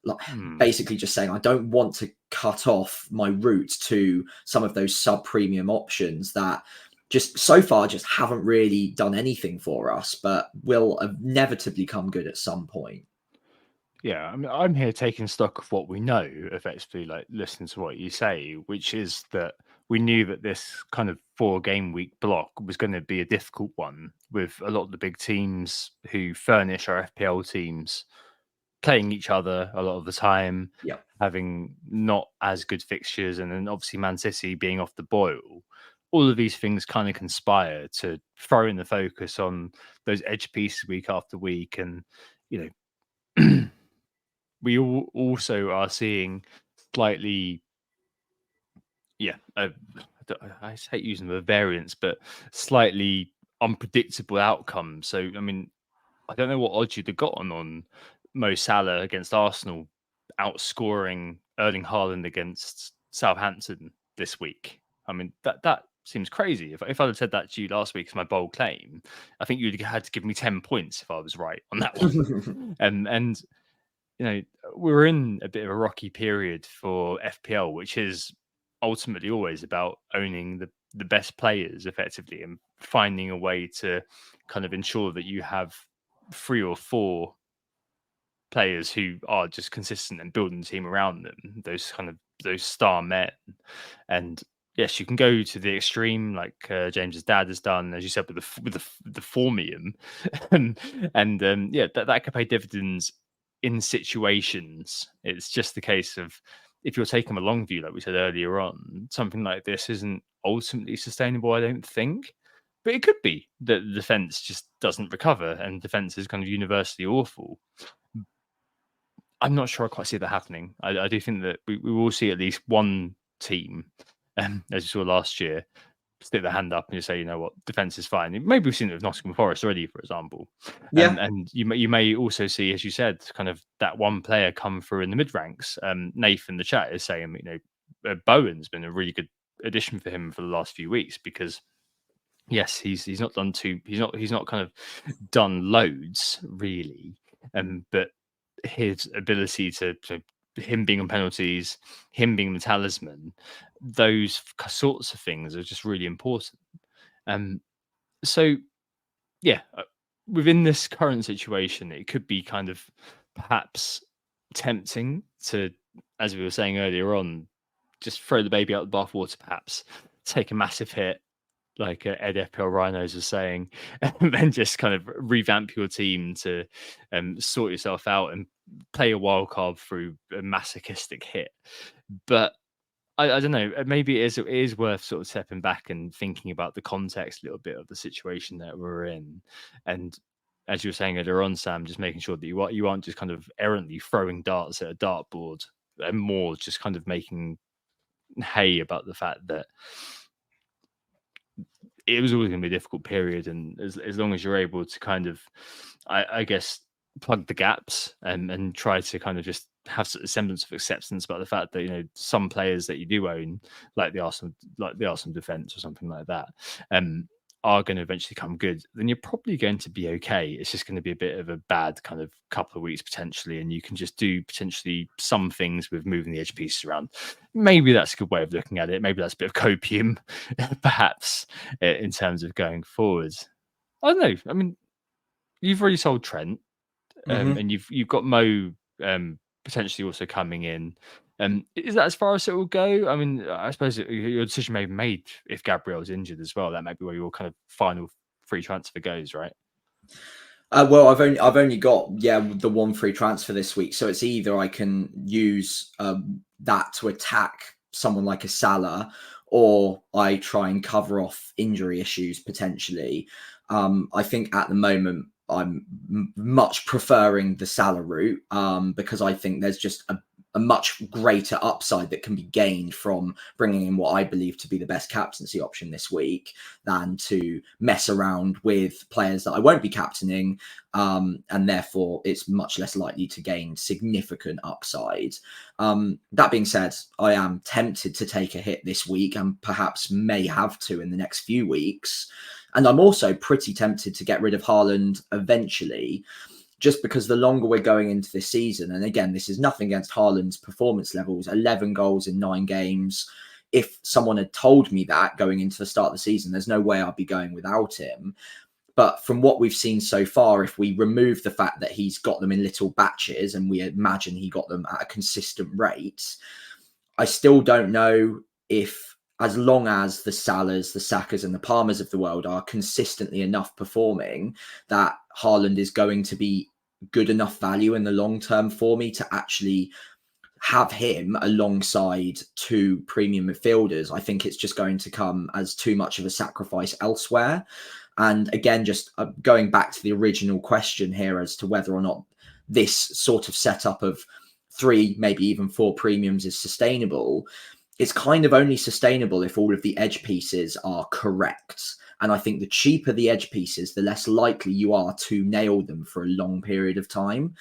like, basically just saying I don't want to cut off my route to some of those sub premium options that just so far just haven't really done anything for us, but will inevitably come good at some point. Yeah, I mean, I'm here taking stock of what we know, effectively, like listening to what you say, which is that we knew that this kind of 4 game week block was going to be a difficult one, with a lot of the big teams who furnish our FPL teams playing each other a lot of the time, Yeah. having not as good fixtures, and then obviously Man City being off the boil. All of these things kind of conspire to throw in the focus on those edge pieces week after week, and you know. We also are seeing slightly, I hate using the variance, but slightly unpredictable outcomes. So, I mean, I don't know what odds you'd have gotten on Mo Salah against Arsenal outscoring Erling Haaland against Southampton this week. I mean, that seems crazy. If I'd have said that to you last week as my bold claim, I think you'd have had to give me 10 points if I was right on that one. and you know, we're in a bit of a rocky period for FPL, which is ultimately always about owning the best players effectively and finding a way to kind of ensure that you have 3 or 4 players who are just consistent and building the team around them, those star men. And yes, you can go to the extreme, like James's dad has done, as you said, with the formium, and that could pay dividends in situations. It's just the case of, if you're taking a long view, like we said earlier on, something like this isn't ultimately sustainable, I don't think. But it could be that the defense just doesn't recover and defense is kind of universally awful. I'm not sure I quite see that happening. I do think that we will see at least one team, as you saw last year, stick their hand up and just say, you know what, defense is fine. Maybe we've seen it with Nottingham Forest already, for example. Yeah. And you may also see, as you said, kind of that one player come through in the mid ranks. Nathan in the chat is saying, you know, Bowen's been a really good addition for him for the last few weeks, because yes, he's not done he's not kind of done loads really, but his ability to him being on penalties, him being the talisman, those sorts of things are just really important. So yeah, within this current situation, it could be kind of perhaps tempting to, as we were saying earlier on, just throw the baby out the bathwater, perhaps take a massive hit, like Ed FPL Rhinos was saying, and then just kind of revamp your team to sort yourself out and play a wild card through a masochistic hit. But I don't know, maybe it is worth sort of stepping back and thinking about the context a little bit of the situation that we're in. And as you were saying earlier on, Sam, just making sure that you aren't just kind of errantly throwing darts at a dartboard, and more just kind of making hay about the fact that it was always going to be a difficult period, and as long as you're able to kind of, I guess, plug the gaps and try to kind of just have a semblance of acceptance about the fact that, you know, some players that you do own, like the Arsenal defense or something like that, are going to eventually come good, then you're probably going to be okay. It's just going to be a bit of a bad kind of couple of weeks potentially, and you can just do potentially some things with moving the edge pieces around. Maybe that's a good way of looking at it. Maybe that's a bit of copium, perhaps, in terms of going forwards. I don't know. I mean, you've already sold Trent, and you've got Mo potentially also coming in. Is that as far as it will go? I mean, I suppose your decision may be made if Gabriel's injured as well. That might be where your kind of final free transfer goes, right? Well, I've only got the one free transfer this week, so it's either I can use that to attack someone like a Salah, or I try and cover off injury issues potentially. I think at the moment I'm much preferring the Salah route, because I think there's just a much greater upside that can be gained from bringing in what I believe to be the best captaincy option this week than to mess around with players that I won't be captaining. And therefore, it's much less likely to gain significant upside. That being said, I am tempted to take a hit this week and perhaps may have to in the next few weeks. And I'm also pretty tempted to get rid of Haaland eventually, just because the longer we're going into this season, and again, this is nothing against Haaland's performance levels, 11 goals in 9 games. If someone had told me that going into the start of the season, there's no way I'd be going without him. But from what we've seen so far, if we remove the fact that he's got them in little batches and we imagine he got them at a consistent rate, I still don't know if, as long as the Salahs, the Sakas and the Palmers of the world are consistently enough performing, that Haaland is going to be good enough value in the long term for me to actually have him alongside 2 premium midfielders. I think it's just going to come as too much of a sacrifice elsewhere. And again, just going back to the original question here as to whether or not this sort of setup of 3, maybe even 4 premiums is sustainable, it's kind of only sustainable if all of the edge pieces are correct. And I think the cheaper the edge pieces, the less likely you are to nail them for a long period of time.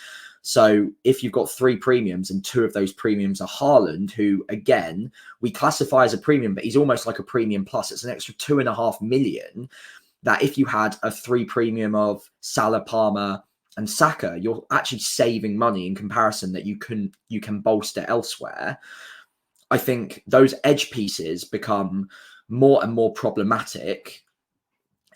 So if you've got 3 premiums and 2 of those premiums are Haaland, who, again, we classify as a premium, but he's almost like a premium plus. It's an extra 2.5 million that if you had a 3 premium of Salah, Palmer and Saka, you're actually saving money in comparison that you can bolster elsewhere. I think those edge pieces become more and more problematic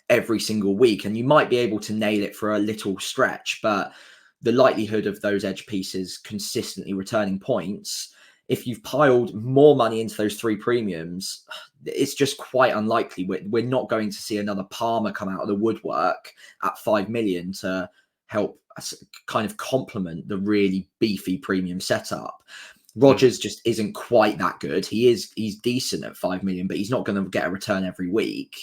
every single week, and you might be able to nail it for a little stretch, but the likelihood of those edge pieces consistently returning points, if you've piled more money into those 3 premiums, it's just quite unlikely. We're not going to see another Palmer come out of the woodwork at 5 million to help kind of complement the really beefy premium setup. Rodgers just isn't quite that good. He's decent at 5 million, but he's not going to get a return every week.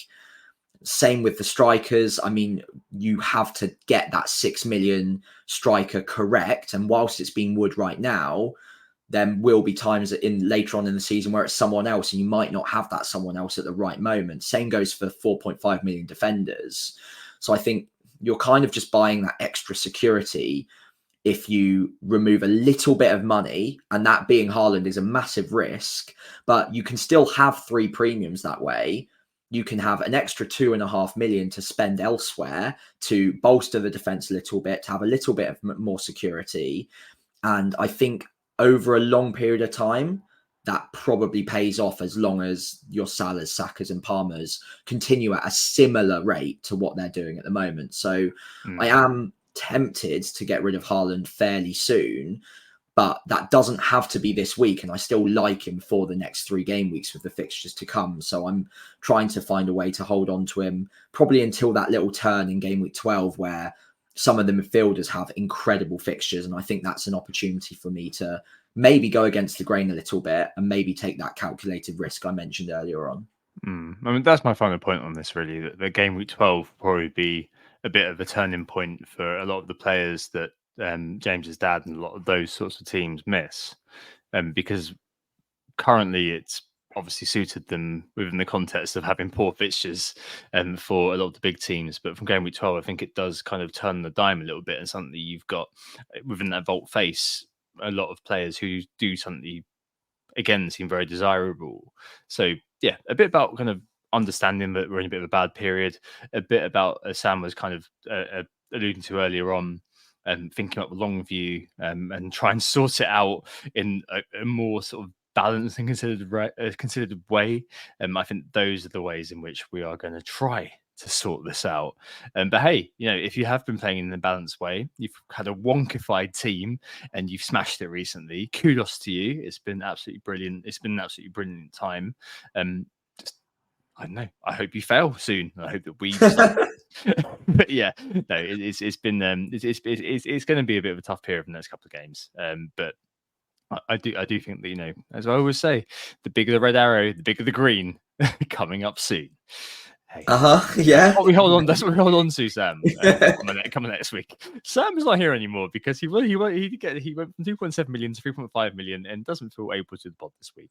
Same with the strikers. I mean, you have to get that 6 million striker correct. And whilst it's being Wood right now, there will be times later on in the season where it's someone else and you might not have that someone else at the right moment. Same goes for 4.5 million defenders. So I think you're kind of just buying that extra security if you remove a little bit of money, and that being Haaland is a massive risk, but you can still have 3 premiums that way. You can have an extra 2.5 million to spend elsewhere to bolster the defense a little bit, to have a little bit of more security. And I think over a long period of time, that probably pays off as long as your Salahs, Sakas and Palmers continue at a similar rate to what they're doing at the moment. So I am tempted to get rid of Haaland fairly soon, but that doesn't have to be this week. And I still like him for the next 3 game weeks with the fixtures to come. So I'm trying to find a way to hold on to him probably until that little turn in game week 12, where some of the midfielders have incredible fixtures. And I think that's an opportunity for me to maybe go against the grain a little bit and maybe take that calculated risk I mentioned earlier on. I mean, that's my final point on this, really, that the game week 12 will probably be a bit of a turning point for a lot of the players that James's dad and a lot of those sorts of teams miss, because currently it's obviously suited them within the context of having poor fixtures for a lot of the big teams. But from game week 12, I think it does kind of turn the dime a little bit, and something you've got within that vault face, a lot of players who do something, again, seem very desirable. So yeah, a bit about kind of understanding that we're in a bit of a bad period, a bit about, as Sam was kind of alluding to earlier on, and thinking about the long view, and try and sort it out in a more sort of balanced and considered way. I think those are the ways in which we are going to try to sort this out. But hey, if you have been playing in a balanced way, you've had a wonkified team and you've smashed it recently, kudos to you. It's been absolutely brilliant. It's been an absolutely brilliant time. I don't know, I hope you fail soon. I hope that we but yeah, no, it's been it's going to be a bit of a tough period in the next couple of games. But I do think that, as I always say, the bigger the red arrow, the bigger the green, coming up soon. Hey, Yeah. what we hold on. That's what we hold on to, Sam. Coming next week. Sam's not here anymore because he went from 2.7 million to 3.5 million and doesn't feel able to the pod this week.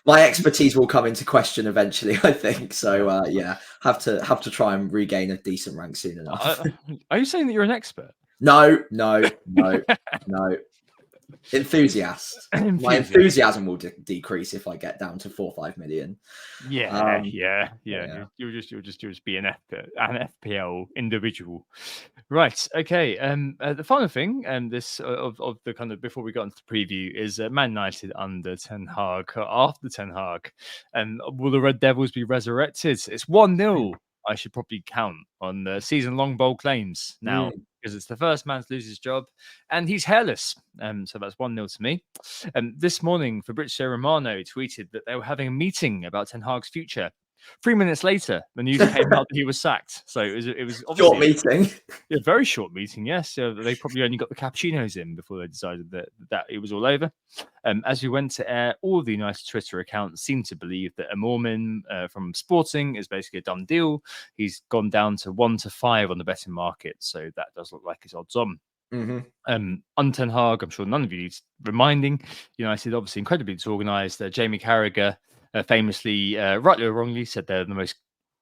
My expertise will come into question eventually, I think. So yeah, have to try and regain a decent rank soon enough. Are you saying that you're an expert? No. Enthusiast. My enthusiasm will decrease if I get down to 4-5 million. Yeah. Yeah. You'll just be an FPL individual, right? Okay. The final thing, this of the kind of before we got into the preview is Man United under Ten Hag. After Ten Hag, and will the Red Devils be resurrected? It's 1-0. I should probably count on the season-long bold claims now. Because it's the first man to lose his job, and he's hairless. So that's 1-0 to me. This morning, Fabrizio Romano tweeted that they were having a meeting about Ten Hag's future. 3 minutes later, the news came out that he was sacked. So it was obviously Short meeting. a very short meeting, yes. So they probably only got the cappuccinos in before they decided that it was all over. As we went to air, all of the United Twitter accounts seem to believe that Amormin from Sporting is basically a done deal. He's gone down to 1 to 5 on the betting market, so that does look like it's odds on. On Ten Hag, I'm sure none of you need reminding. United obviously incredibly disorganised. Jamie Carragher famously, rightly or wrongly, said they're the most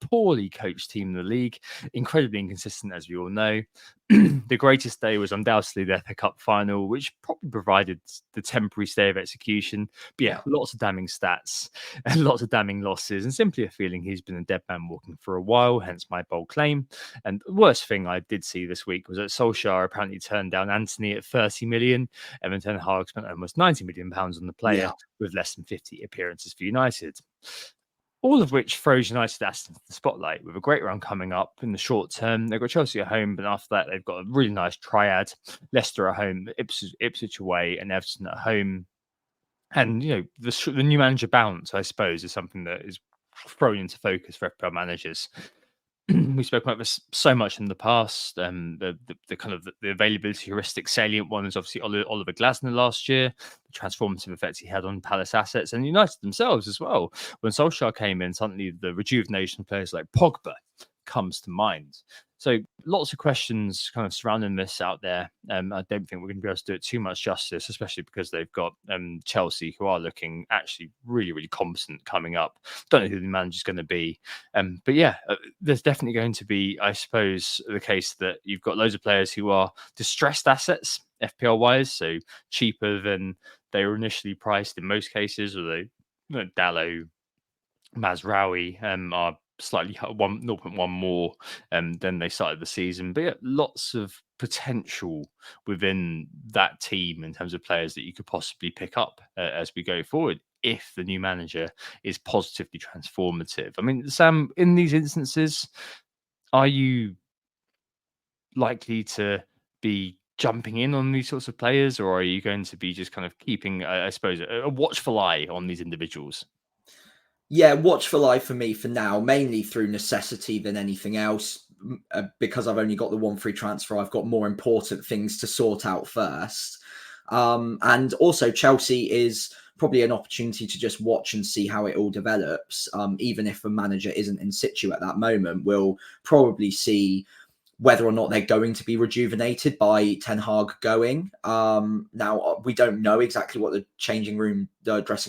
poorly coached team in the league, incredibly inconsistent, as we all know. The greatest day was undoubtedly the FA Cup final, which probably provided the temporary stay of execution. But yeah, lots of damning stats and lots of damning losses, and simply a feeling he's been a dead man walking for a while, hence my bold claim. And the worst thing I did see this week was that Solskjaer apparently turned down Anthony at 30 million. And Ten Hag spent almost 90 million pounds on the player with less than 50 appearances for United. All of which throws United into the spotlight with a great run coming up in the short term. They've got Chelsea at home, but after that, they've got a really nice triad. Leicester at home, Ipswich away, and Everton at home. And, the new manager bounce, I suppose, is something that is thrown into focus for FPL managers. We spoke about this so much in the past. The kind of the availability heuristic salient one is obviously Oliver Glasner last year, the transformative effect he had on Palace assets and United themselves as well. When Solskjaer came in, suddenly the rejuvenation of players like Pogba comes to mind. So lots of questions kind of surrounding this out there. I don't think we're going to be able to do it too much justice, especially because they've got Chelsea, who are looking actually really, really competent coming up. Don't know who the manager's going to be. But yeah, there's definitely going to be, I suppose, the case that you've got loads of players who are distressed assets, FPL-wise, so cheaper than they were initially priced in most cases, although Dalot, Mazraoui are slightly 0.1 more than they started the season. But yeah, lots of potential within that team in terms of players that you could possibly pick up as we go forward if the new manager is positively transformative. I mean, Sam, in these instances, are you likely to be jumping in on these sorts of players, or are you going to be just kind of keeping, I suppose, a watchful eye on these individuals? Yeah, watchful eye for me for now, mainly through necessity than anything else. Because I've only got the one free transfer, I've got more important things to sort out first. And also Chelsea is probably an opportunity to just watch and see how it all develops. Even if a manager isn't in situ at that moment, we'll probably see whether or not they're going to be rejuvenated by Ten Hag going. Now, we don't know exactly what the dressing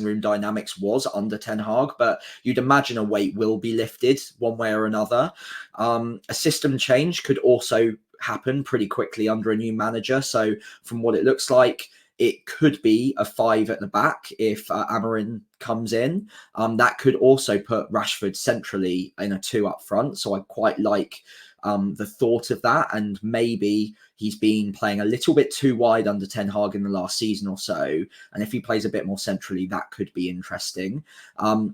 room dynamics was under Ten Hag, but you'd imagine a weight will be lifted one way or another. A system change could also happen pretty quickly under a new manager. So from what it looks like, it could be a 5 at the back if Amorim comes in. That could also put Rashford centrally in a 2 up front. So I quite like the thought of that, and maybe he's been playing a little bit too wide under Ten Hag in the last season or so, and if he plays a bit more centrally, that could be interesting.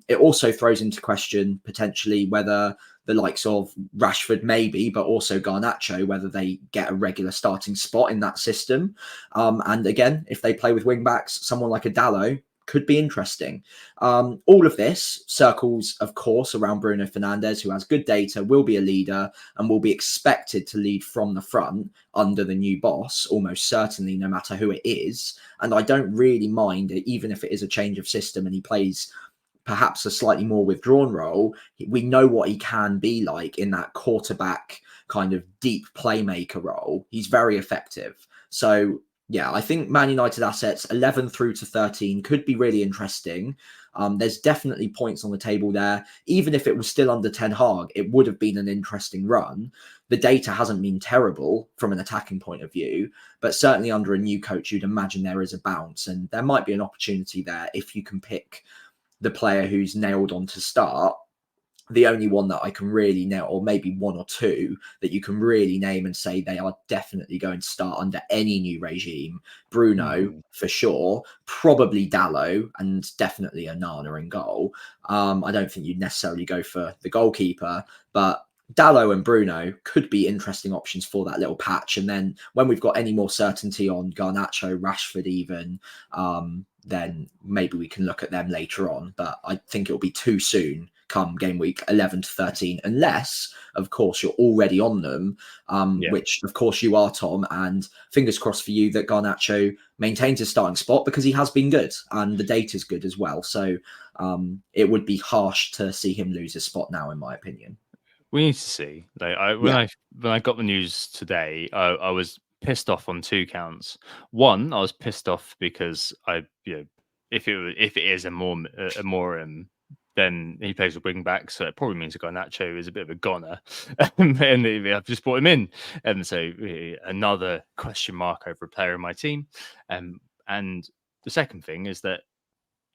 It also throws into question potentially whether the likes of Rashford maybe, but also Garnacho, whether they get a regular starting spot in that system. And again, if they play with wing backs, someone like a Dalot could be interesting. All of this circles, of course, around Bruno Fernandes, who has good data, will be a leader, and will be expected to lead from the front under the new boss, almost certainly, no matter who it is. And I don't really mind it, even if it is a change of system and he plays perhaps a slightly more withdrawn role, we know what he can be like in that quarterback kind of deep playmaker role. He's very effective. So yeah, I think Man United assets 11 through to 13 could be really interesting. There's definitely points on the table there. Even if it was still under Ten Hag, it would have been an interesting run. The data hasn't been terrible from an attacking point of view, but certainly under a new coach, you'd imagine there is a bounce, and there might be an opportunity there if you can pick the player who's nailed on to start. The only one that I can really nail, or maybe one or two that you can really name and say they are definitely going to start under any new regime. Bruno, for sure, probably Dallo, and definitely Onana in goal. I don't think you'd necessarily go for the goalkeeper, but Dallo and Bruno could be interesting options for that little patch. And then when we've got any more certainty on Garnacho, Rashford even, then maybe we can look at them later on. But I think it'll be too soon come game week 11 to 13, unless, of course, you're already on them, which, of course, you are, Tom. And fingers crossed for you that Garnacho maintains his starting spot, because he has been good and the data's good as well. So it would be harsh to see him lose his spot now, in my opinion. We need to see. Like, when I got the news today, I was pissed off on two counts. One, I was pissed off because if it is a more then he plays a wing back, so it probably means that Garnacho is a bit of a goner, and I've just brought him in, and so another question mark over a player in my team. And the second thing is that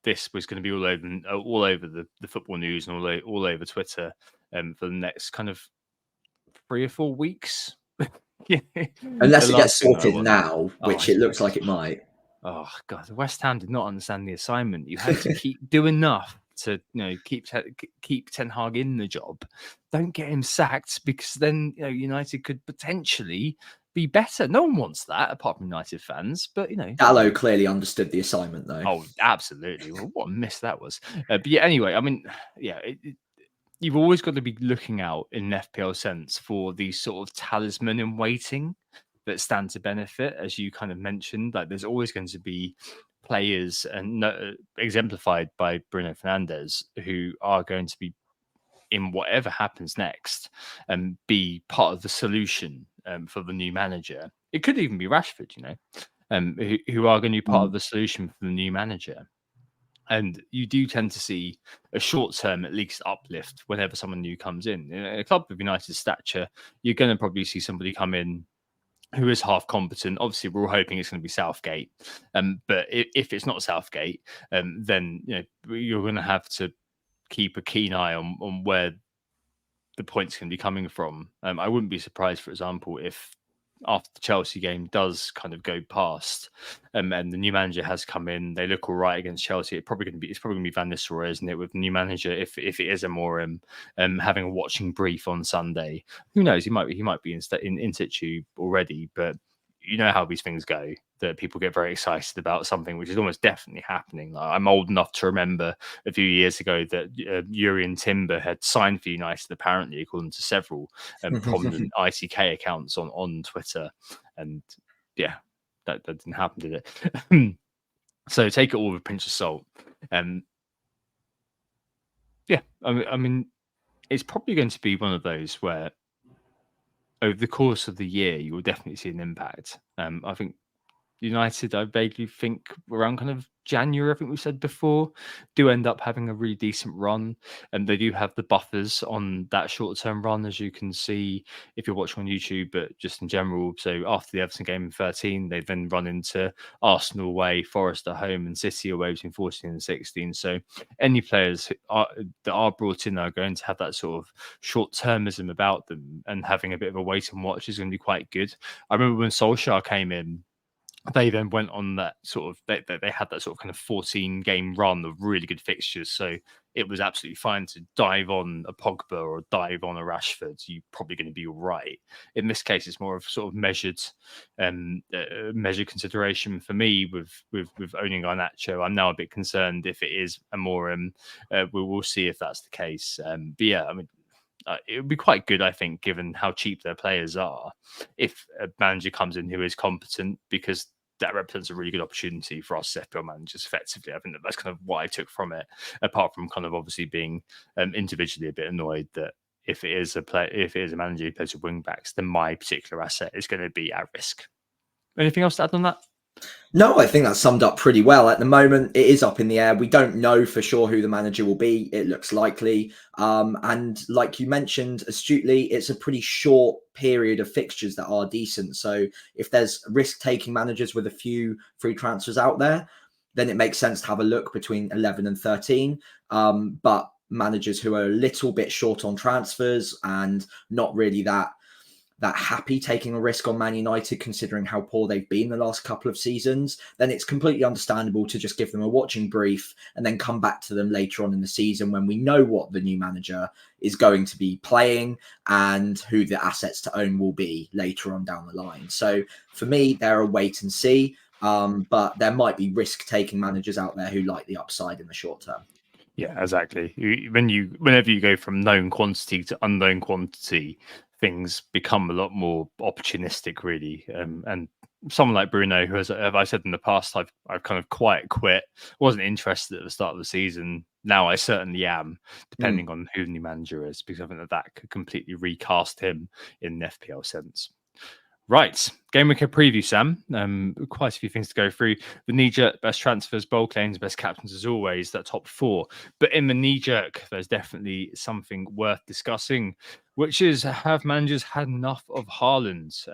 this was going to be all over the football news and all over Twitter for the next kind of 3 or 4 weeks. Unless it gets sorted now, which it looks like it might. Oh God, West Ham did not understand the assignment. You had to do enough to keep Ten Hag in the job. Don't get him sacked, because then United could potentially be better. No one wants that apart from United fans, but Dallo clearly understood the assignment, though. Oh, absolutely. Well, what a miss that was. But yeah, anyway, I mean, yeah, you've always got to be looking out in an FPL sense for these sort of talisman in waiting that stand to benefit, as you kind of mentioned. Like, there's always going to be players, and exemplified by Bruno Fernandes, who are going to be, in whatever happens next, and be part of the solution for the new manager. It could even be Rashford, who are going to be part of the solution for the new manager. And you do tend to see a short-term, at least, uplift whenever someone new comes in. In a club of United's stature, you're going to probably see somebody come in who is half competent. Obviously, we're all hoping it's going to be Southgate. But if it's not Southgate, then you're going to have to keep a keen eye on where the points can be coming from. I wouldn't be surprised, for example, if after the Chelsea game does kind of go past, and the new manager has come in, they look all right against Chelsea. It's probably going to be Van Nistelrooy, isn't it, with the new manager? If it is Amorim, having a watching brief on Sunday, who knows? He might be in situ already, but you know how these things go, that people get very excited about something which is almost definitely happening. Like, I'm old enough to remember a few years ago that Jurrien Timber had signed for United, apparently, according to several prominent ICK accounts on Twitter. And yeah, that didn't happen, did it? So take it all with a pinch of salt. Yeah, I mean, it's probably going to be one of those where over the course of the year, you will definitely see an impact. I think United, I vaguely think around kind of January, I think we said before, do end up having a really decent run. And they do have the buffers on that short-term run, as you can see if you're watching on YouTube, but just in general. So after the Everton game in 13, they then run into Arsenal away, Forest at home, and City away between 14 and 16. So any players that are brought in are going to have that sort of short-termism about them, and having a bit of a wait and watch is going to be quite good. I remember when Solskjaer came in, they then went on that sort of they had that sort of kind of 14 game run of really good fixtures, so it was absolutely fine to dive on a Pogba or dive on a Rashford. You're probably going to be all right. In this case, it's more of sort of measured consideration for me with owning Garnacho. I'm now a bit concerned if it is a more we will see if that's the case. But yeah, I mean, it would be quite good, I think, given how cheap their players are, if a manager comes in who is competent, because that represents a really good opportunity for us FPL managers effectively. I think that's kind of what I took from it, apart from kind of obviously being individually a bit annoyed that if it is a manager who plays with wing backs, then my particular asset is going to be at risk. Anything else to add on that? No, I think that's summed up pretty well. At the moment, it is up in the air. We don't know for sure who the manager will be. It looks likely. And like you mentioned astutely, it's a pretty short period of fixtures that are decent. So if there's risk-taking managers with a few free transfers out there, then it makes sense to have a look between 11 and 13. But managers who are a little bit short on transfers and not really that happy taking a risk on Man United, considering how poor they've been the last couple of seasons, then it's completely understandable to just give them a watching brief and then come back to them later on in the season when we know what the new manager is going to be playing and who the assets to own will be later on down the line. So for me, they're a wait and see, but there might be risk-taking managers out there who like the upside in the short term. Yeah, exactly. Whenever you go from known quantity to unknown quantity, things become a lot more opportunistic, really. And someone like Bruno, who, as I said in the past, I've kind of quite quit. Wasn't interested at the start of the season. Now I certainly am, depending on who the new manager is, because I think that could completely recast him in an FPL sense. Right, Game Week preview, Sam. Quite a few things to go through. The knee-jerk, best transfers, bold claims, best captains as always, that top four. But in the knee-jerk, there's definitely something worth discussing, which is, have managers had enough of Haaland?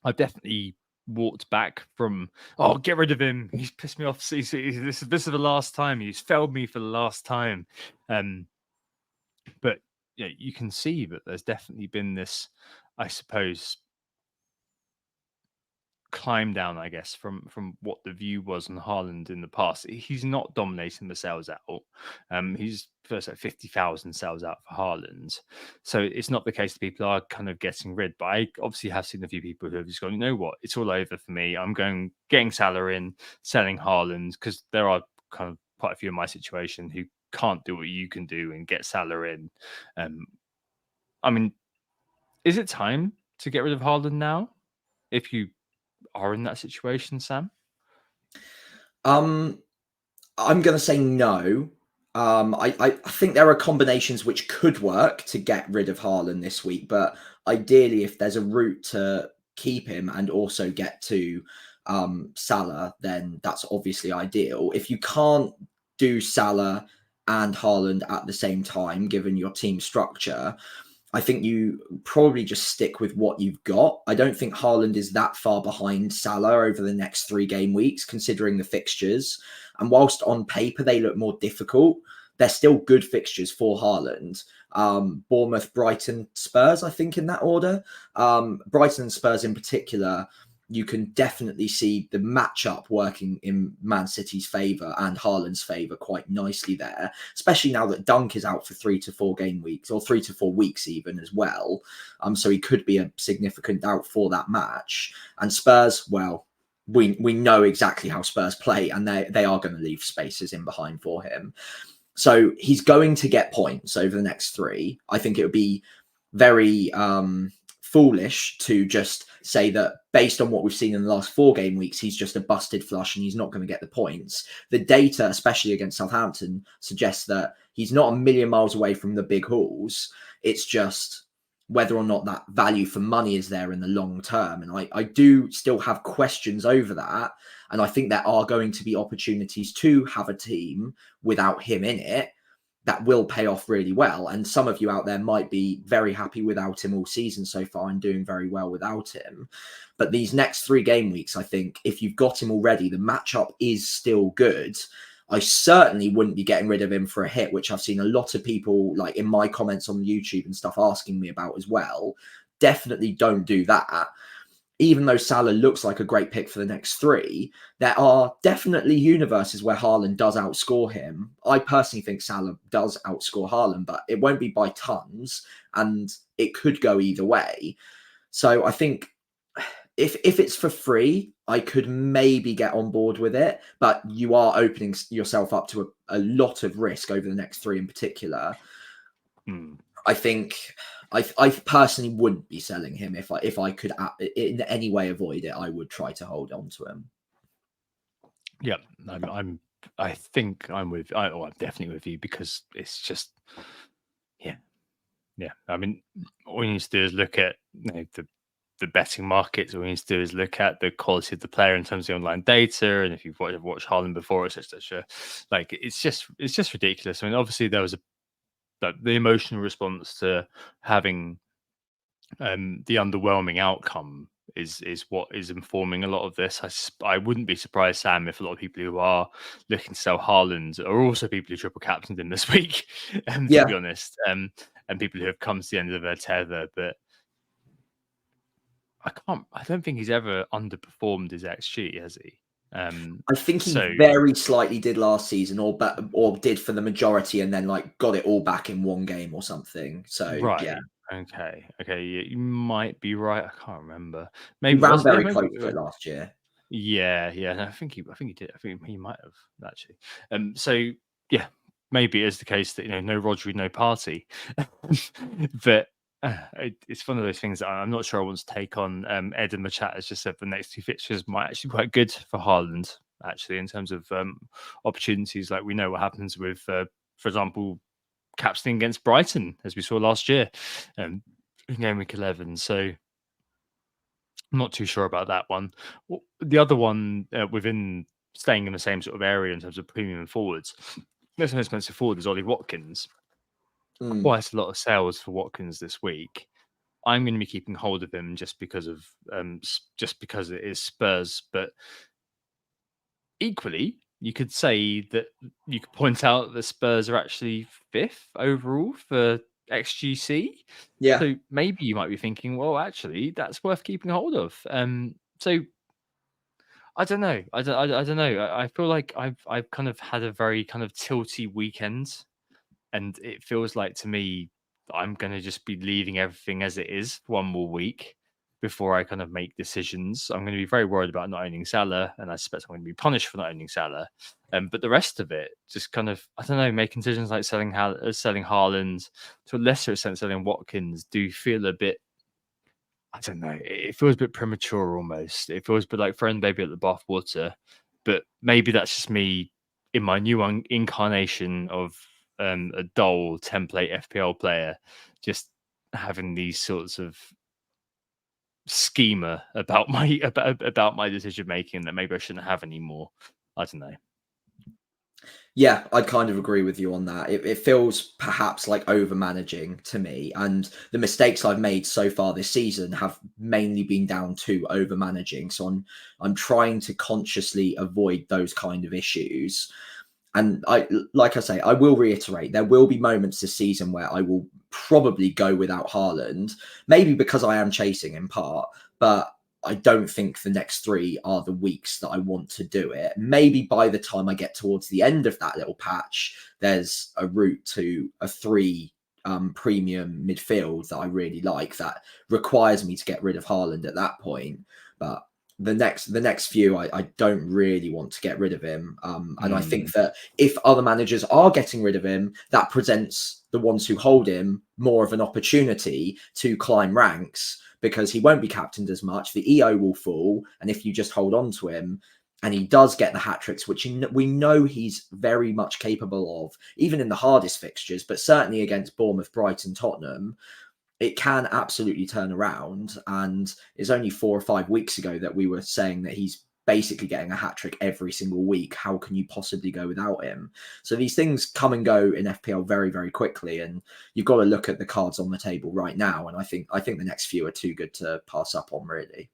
I've definitely walked back from, get rid of him. He's pissed me off. This is the last time. He's failed me for the last time. But yeah, you can see that there's definitely been this, I suppose, climb down, I guess, from what the view was on Haaland in the past. He's not dominating the sales out. He's first like 50,000 sales out for Haaland. So it's not the case that people are kind of getting rid. But I obviously have seen a few people who have just gone, you know what, it's all over for me. I'm getting Salah in, selling Haaland, because there are kind of quite a few in my situation who can't do what you can do and get Salah in. I mean, is it time to get rid of Haaland now? If you are in that situation, Sam? I'm going to say no. I think there are combinations which could work to get rid of Haaland this week, but ideally, if there's a route to keep him and also get to Salah, then that's obviously ideal. If you can't do Salah and Haaland at the same time, given your team structure, I think you probably just stick with what you've got. I don't think Haaland is that far behind Salah over the next 3 game weeks, considering the fixtures. And whilst on paper they look more difficult, they're still good fixtures for Haaland. Bournemouth, Brighton, Spurs, I think in that order. Brighton and Spurs in particular, you can definitely see the matchup working in Man City's favour and Haaland's favour quite nicely there, especially now that Dunk is out for 3 to 4 game weeks, or 3 to 4 weeks even as well. So he could be a significant doubt for that match. And Spurs, well, we know exactly how Spurs play, and they are going to leave spaces in behind for him. So he's going to get points over the next 3. I think it would be very foolish to just say that based on what we've seen in the last 4 game weeks, he's just a busted flush and he's not going to get the points. The data, especially against Southampton, suggests that he's not a million miles away from the big hauls. It's just whether or not that value for money is there in the long term. And I do still have questions over that. And I think there are going to be opportunities to have a team without him in it that will pay off really well. And some of you out there might be very happy without him all season so far and doing very well without him. But these next 3 game weeks, I think if you've got him already, the matchup is still good. I certainly wouldn't be getting rid of him for a hit, which I've seen a lot of people, like in my comments on YouTube and stuff, asking me about as well. Definitely don't do that. Even though Salah looks like a great pick for the next 3, there are definitely universes where Haaland does outscore him. I personally think Salah does outscore Haaland, but it won't be by tons, and it could go either way. So I think if it's for free, I could maybe get on board with it, but you are opening yourself up to a lot of risk over the next 3 in particular. I think I personally wouldn't be selling him if I could in any way avoid it. I would try to hold on to him. Yeah, I think I'm with. I'm definitely with you because it's just, yeah. I mean, all you need to do is look at the betting markets. All you need to do is look at the quality of the player in terms of the online data, and if you've watched Haaland before, etc. Like it's just ridiculous. I mean, obviously there was the emotional response to having the underwhelming outcome is what is informing a lot of this. I wouldn't be surprised, Sam, if a lot of people who are looking to sell Haaland are also people who triple captained him this week, to Yeah. be honest, and people who have come to the end of their tether. But I don't think he's ever underperformed his XG, has he? I think he very slightly did last season, or did for the majority, and then like got it all back in one game or something. So right. yeah. Okay. You might be right. I can't remember. He Maybe ran very maybe, close to it last year. Yeah. No, I think he did. I think he might have actually. So yeah, maybe it is the case that no Rodri, no party, but it's one of those things that I'm not sure I want to take on. Ed in the chat has just said the next two fixtures might actually be quite good for Haaland, actually, in terms of opportunities. Like we know what happens with, for example, captaining against Brighton, as we saw last year, in game week 11. So I'm not too sure about that one. The other one within staying in the same sort of area in terms of premium forwards, most expensive forward is Ollie Watkins. Quite a lot of sales for Watkins this week. I'm going to be keeping hold of him just because it is Spurs. But equally, you could say that you could point out that Spurs are actually 5th overall for XGC. Yeah. So maybe you might be thinking, well, actually, that's worth keeping hold of. So I don't know. I don't know. I feel like I've kind of had a very kind of tilty weekend, and it feels like to me I'm going to just be leaving everything as it is for one more week before I kind of make decisions. I'm going to be very worried about not owning Salah, and I suspect I'm going to be punished for not owning Salah. But the rest of it, just kind of, I don't know, making decisions like selling Haaland, to a lesser extent selling Watkins, do feel a bit, I don't know, it feels a bit premature almost. It feels a bit like throwing baby at the bathwater. But maybe that's just me in my new incarnation of a dull template FPL player, just having these sorts of schema about my decision making that maybe I shouldn't have anymore. I don't know. Yeah, I kind of agree with you on that. It feels perhaps like over managing to me, and the mistakes I've made so far this season have mainly been down to over managing. So I'm trying to consciously avoid those kind of issues. And like I say, I will reiterate, there will be moments this season where I will probably go without Haaland, maybe because I am chasing in part, but I don't think the next 3 are the weeks that I want to do it. Maybe by the time I get towards the end of that little patch, there's a route to a 3 premium midfield that I really like that requires me to get rid of Haaland at that point. But the next few, I don't really want to get rid of him. And I think that if other managers are getting rid of him, that presents the ones who hold him more of an opportunity to climb ranks, because he won't be captained as much. The EO will fall. And if you just hold on to him and he does get the hat tricks, which we know he's very much capable of, even in the hardest fixtures, but certainly against Bournemouth, Brighton, Tottenham, it can absolutely turn around. And it's only 4 or 5 weeks ago that we were saying that he's basically getting a hat trick every single week. How can you possibly go without him? So these things come and go in FPL very, very quickly, and you've got to look at the cards on the table right now. And I think the next few are too good to pass up on, really.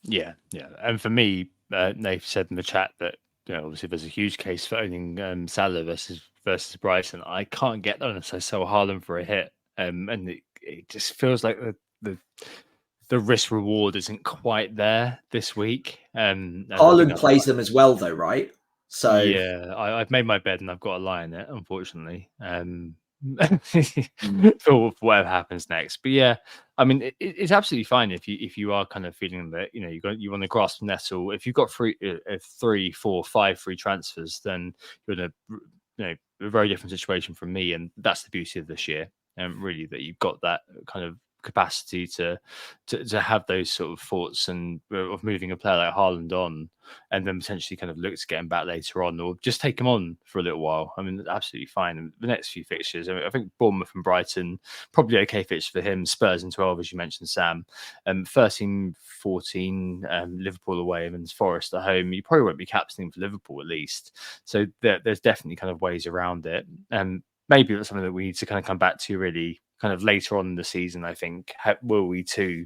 Yeah. And for me, Nate said in the chat that obviously there's a huge case for owning Salah versus Brighton. I can't get that unless I sell Haaland for a hit, and it just feels like the risk reward isn't quite there this week. Haaland plays them as well, though, right? So yeah, I've made my bed and I've got to lie in it, unfortunately. For whatever happens next. But yeah, I mean, it's absolutely fine if you are kind of feeling that you want to grasp the nettle. If you've got 3, 4, 5 free transfers, then you're in a very different situation from me, and that's the beauty of this year. really, that you've got that kind of capacity to have those sort of thoughts and of moving a player like Haaland on, and then potentially kind of look to get him back later on, or just take him on for a little while. I mean, absolutely fine. And the next few fixtures, I think Bournemouth and Brighton, probably okay fixture for him. Spurs in 12, as you mentioned, Sam. 13, 14, Liverpool away, and then Forest at home. You probably won't be captaining for Liverpool at least. So there's definitely kind of ways around it. And maybe that's something that we need to kind of come back to really kind of later on in the season. I think, will we too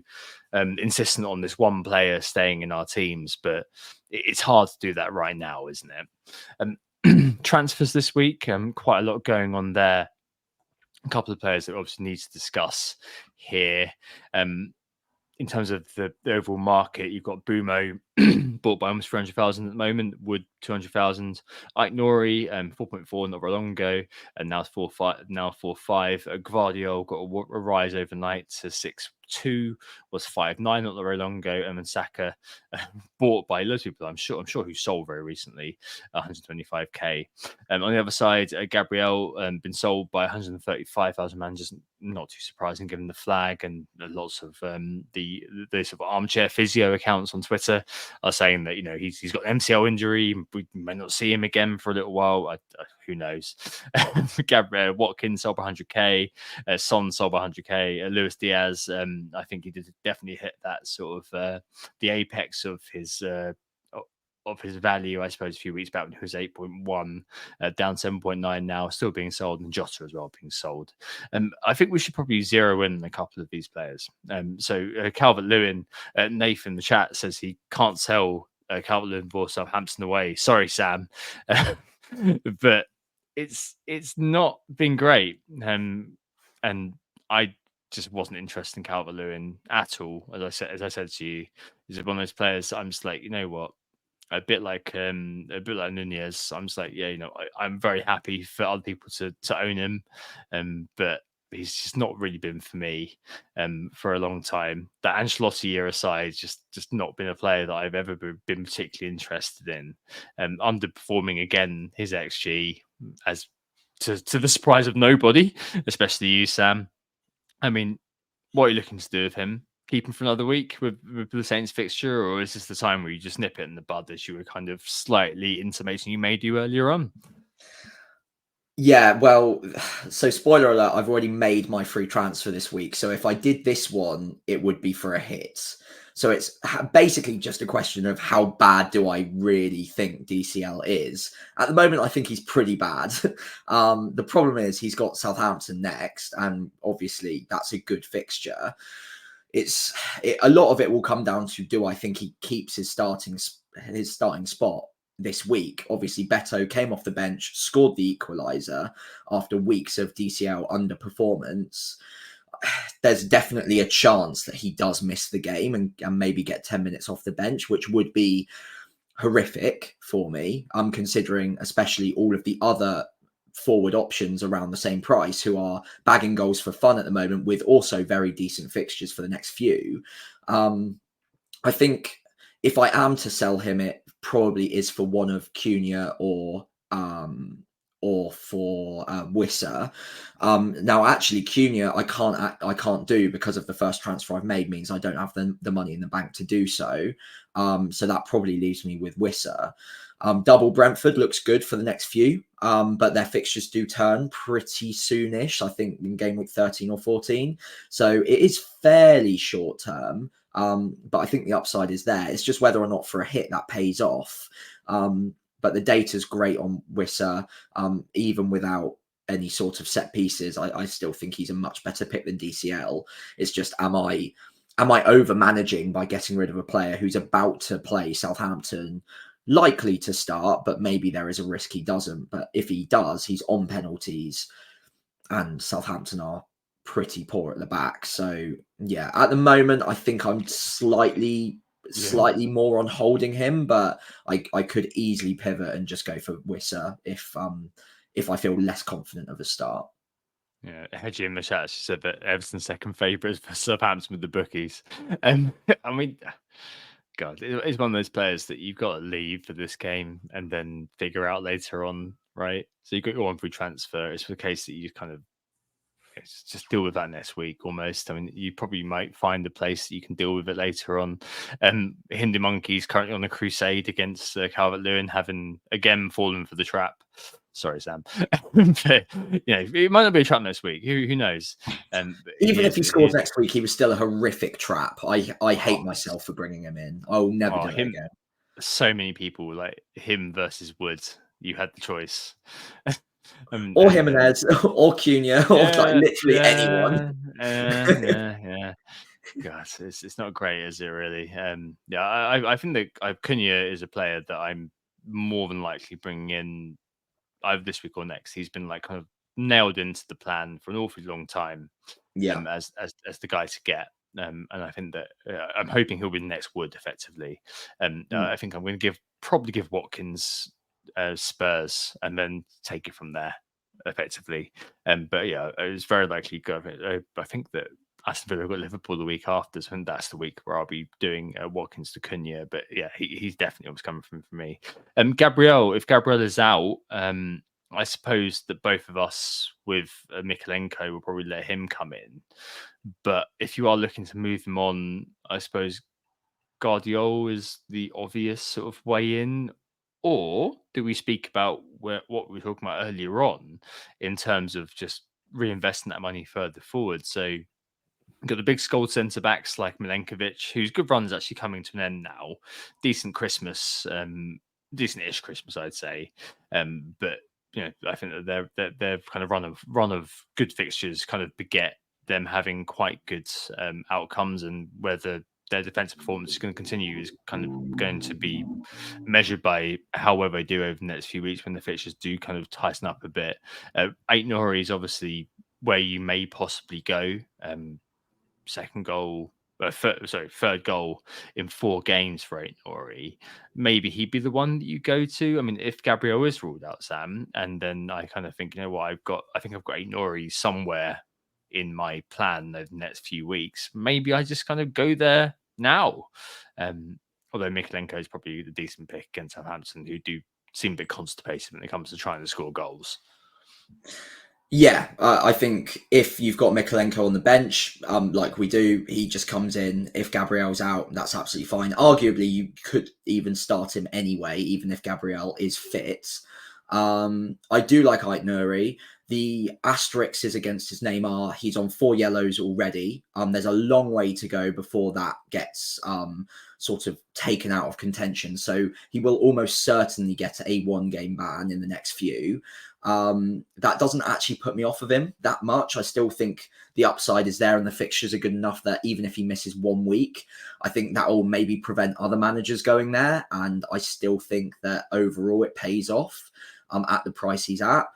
insistent on this one player staying in our teams? But it's hard to do that right now, isn't it? Transfers this week, quite a lot going on there. A couple of players that we obviously need to discuss here. In terms of the overall market, you've got Bumo bought by almost 300,000 at the moment, Wood 200,000, Ike Nori 4.4 not very long ago, and now it's 4.5. Now 4.5. Gvardiol got a rise overnight to 6.2, was 5.9 not very long ago, and then Saka bought by loads of people. I'm sure who sold very recently, 125k. On the other side, Gabriel been sold by 135,000 managers. Not too surprising given the flag, and lots of the sort of armchair physio accounts on Twitter are saying that he's got an MCL injury. We may not see him again for a little while. Who knows? Gabriel Watkins sold by 100k. Son sold by 100k. Luis Diaz, I think he did definitely hit that sort of the apex of his value, I suppose, a few weeks back when it was 8.1, down 7.9 now, still being sold, and Jota as well being sold. I think we should probably zero in a couple of these players. So Calvert-Lewin, Nathan in the chat says he can't sell Calvert-Lewin for Southampton away. Sorry, Sam. But it's not been great. And I just wasn't interested in Calvert-Lewin at all. As I said to you, he's one of those players that I'm just like, you know what? A bit like Nunez. I'm just like, yeah, I'm very happy for other people to own him, but he's just not really been for me for a long time. That Ancelotti year aside, just not been a player that I've ever been particularly interested in. Underperforming again his XG, as to the surprise of nobody, especially you, Sam. I mean, what are you looking to do with him? Keep him for another week with the Saints fixture, or is this the time where you just nip it in the bud, as you were kind of slightly intimating you may do earlier on? Yeah, well, so spoiler alert, I've already made my free transfer this week. So if I did this one, it would be for a hit. So it's basically just a question of how bad do I really think DCL is. At the moment, I think he's pretty bad. The problem is he's got Southampton next, and obviously that's a good fixture. A lot of it will come down to, do I think he keeps his starting spot this week? Obviously, Beto came off the bench, scored the equaliser after weeks of DCL underperformance. There's definitely a chance that he does miss the game and maybe get 10 minutes off the bench, which would be horrific for me. I'm considering especially all of the other forward options around the same price who are bagging goals for fun at the moment, with also very decent fixtures for the next few. I think if I am to sell him, it probably is for one of Cunha or for Wissa. Now, actually, Cunha I can't do, because of the first transfer I've made means I don't have the money in the bank to do so. So that probably leaves me with Wissa. Double Brentford looks good for the next few, but their fixtures do turn pretty soonish, I think in game week 13 or 14. So it is fairly short term, but I think the upside is there. It's just whether or not for a hit that pays off. But the data's great on Wissa, even without any sort of set pieces. I still think he's a much better pick than DCL. It's just, am I over managing by getting rid of a player who's about to play Southampton, likely to start, but maybe there is a risk he doesn't. But if he does, he's on penalties, and Southampton are pretty poor at the back. So yeah, at the moment, I think I'm slightly more on holding him, but I could easily pivot and just go for Wissa if I feel less confident of a start. Yeah, Hedgie in the chat, she said that Everton's second favourite is for Southampton with the bookies. I mean, God, it's one of those players that you've got to leave for this game and then figure out later on, right? So you've got your one free transfer. It's for the case that you kind of just deal with that next week almost. I mean, you probably might find a place that you can deal with it later on. Hindu Monkey's currently on a crusade against Calvert-Lewin, having again fallen for the trap. Sorry, Sam. But, it might not be a trap next week. Who knows? Even if he scores next week, he was still a horrific trap. I hate myself for bringing him in. I will never do it again. So many people like him versus Wood. You had the choice. Or Jimenez, or Cunha, or like literally anyone. Yeah. God, it's not great, is it really? I think that Cunha is a player that I'm more than likely bringing in either this week or next. He's been like kind of nailed into the plan for an awfully long time. As the guy to get. And I think that I'm hoping he'll be the next Wood effectively. I think I'm going to probably give Watkins Spurs and then take it from there effectively. But yeah, it's very likely go. I think that Aston Villa got Liverpool the week after, so I think that's the week where I'll be doing Watkins to Cunha. But yeah, he's definitely always coming from for me. Gabriel, if Gabriel is out, I suppose that both of us with Mikalenko will probably let him come in. But if you are looking to move him on, I suppose Guardiola is the obvious sort of way in. Or do we speak about what we were talking about earlier on in terms of just reinvesting that money further forward? So you've got the big skull centre backs like Milenkovic, whose good run's actually coming to an end now. Decent Christmas, decent-ish Christmas, I'd say. But I think that their kind of run of good fixtures kind of beget them having quite good outcomes, and whether their defensive performance is going to continue is kind of going to be measured by how well they do over the next few weeks when the fixtures do kind of tighten up a bit. Aït-Nouri is obviously where you may possibly go. Third goal in 4 games for Aït-Nouri. Maybe he'd be the one that you go to. I mean, if Gabriel is ruled out, Sam, and then I kind of think, I think I've got Aït-Nouri somewhere in my plan over the next few weeks. Maybe I just kind of go there now. Although Mikalenko is probably a decent pick against Southampton, who do seem a bit constipated when it comes to trying to score goals. Yeah, I think if you've got Mikalenko on the bench, like we do, he just comes in. If Gabriel's out, that's absolutely fine. Arguably, you could even start him anyway, even if Gabriel is fit. I do like Aït-Nouri. The asterisk is against his name are he's on 4 yellows already. There's a long way to go before that gets sort of taken out of contention. So he will almost certainly get a 1-game ban in the next few. That doesn't actually put me off of him that much. I still think the upside is there and the fixtures are good enough that even if he misses 1 week, I think that will maybe prevent other managers going there. And I still think that overall it pays off at the price he's at.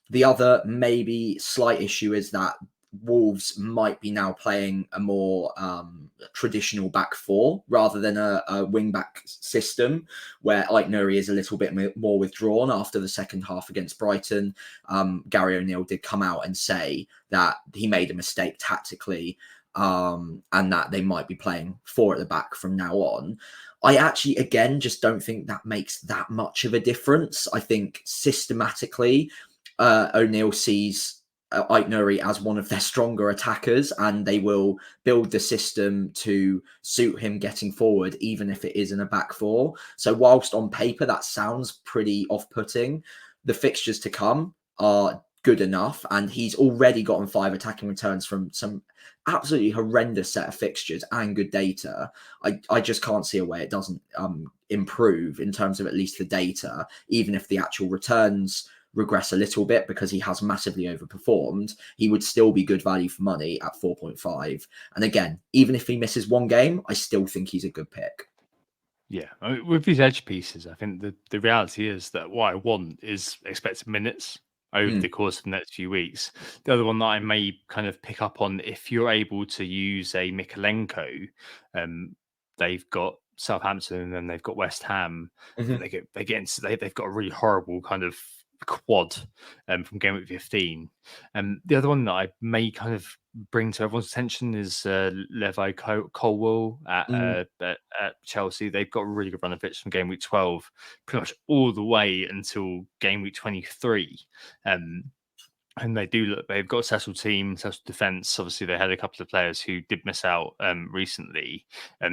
The other maybe slight issue is that Wolves might be now playing a more traditional back 4 rather than a wing back system where Aït-Nouri is a little bit more withdrawn after the second half against Brighton. Gary O'Neill did come out and say that he made a mistake tactically and that they might be playing 4 at the back from now on. I actually, again, just don't think that makes that much of a difference. I think systematically, O'Neill sees Aït-Nouri as one of their stronger attackers, and they will build the system to suit him getting forward, even if it is in a back 4. So whilst on paper that sounds pretty off-putting, the fixtures to come are good enough, and he's already gotten 5 attacking returns from some absolutely horrendous set of fixtures and good data. I just can't see a way it doesn't improve in terms of at least the data, even if the actual returns regress a little bit because he has massively overperformed. He would still be good value for money at 4.5. And again, even if he misses 1 game, I still think he's a good pick. Yeah, I mean, with these edge pieces, I think the reality is that what I want is expected minutes over the course of the next few weeks. The other one that I may kind of pick up on, if you're able to use a Mikalenko, they've got Southampton and then they've got West Ham. They've got a really horrible kind of quad from game week 15. The other one that I may kind of bring to everyone's attention is Levi Colwill at Chelsea. They've got a really good run of pitch from game week 12, pretty much all the way until game week 23. And they've got a settled team, settled defence. Obviously, they had a couple of players who did miss out recently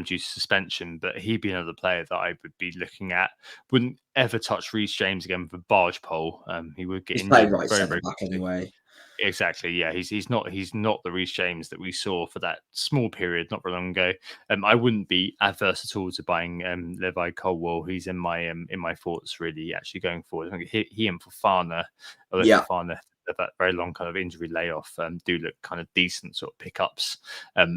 due to suspension, but he'd be another player that I would be looking at. Wouldn't ever touch Reece James again with a barge pole. He would get He's injured playing right very, centre very back quickly. anyway. Exactly. Yeah, he's not the Reece James that we saw for that small period not very long ago. I wouldn't be adverse at all to buying Levi Colwill. He's in my thoughts really actually going forward. I think he and Fofana, although Yeah. Fofana that very long kind of injury layoff do look kind of decent sort of pickups.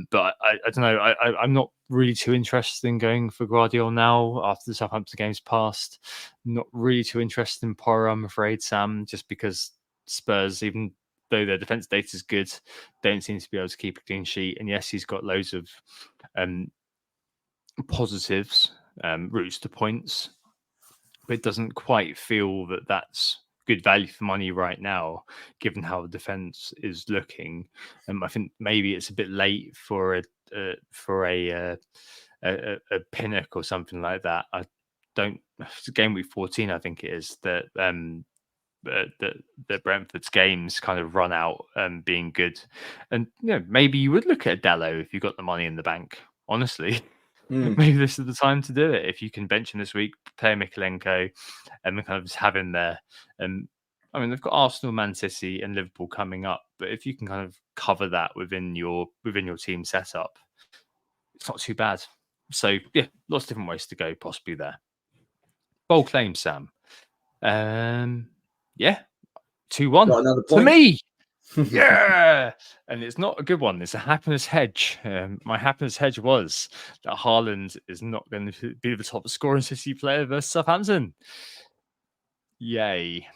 But I don't know. I'm not really too interested in going for Guardiola now after the Southampton game's passed. Not really too interested in Porro, I'm afraid, Sam, just because Spurs, even though their defense data is good, don't seem to be able to keep a clean sheet. And yes, he's got loads of positives, routes to points, but it doesn't quite feel that that's good value for money right now, given how the defense is looking. I think maybe it's a bit late for a Pinnock or something like that. I don't. It's game week 14, I think it is that. That Brentford's games kind of run out being good, and maybe you would look at Dallo if you got the money in the bank. Honestly, maybe this is the time to do it. If you can bench him this week, play Mikalenko, and kind of just have him there. And I mean, they've got Arsenal, Man City, and Liverpool coming up, but if you can kind of cover that within your team setup, it's not too bad. So yeah, lots of different ways to go possibly there. Bold claim, Sam. Yeah, 2-1 to me. Yeah, and it's not a good one. It's a happiness hedge. My happiness hedge was that Haaland is not going to be the top scoring City player versus Southampton. Yay!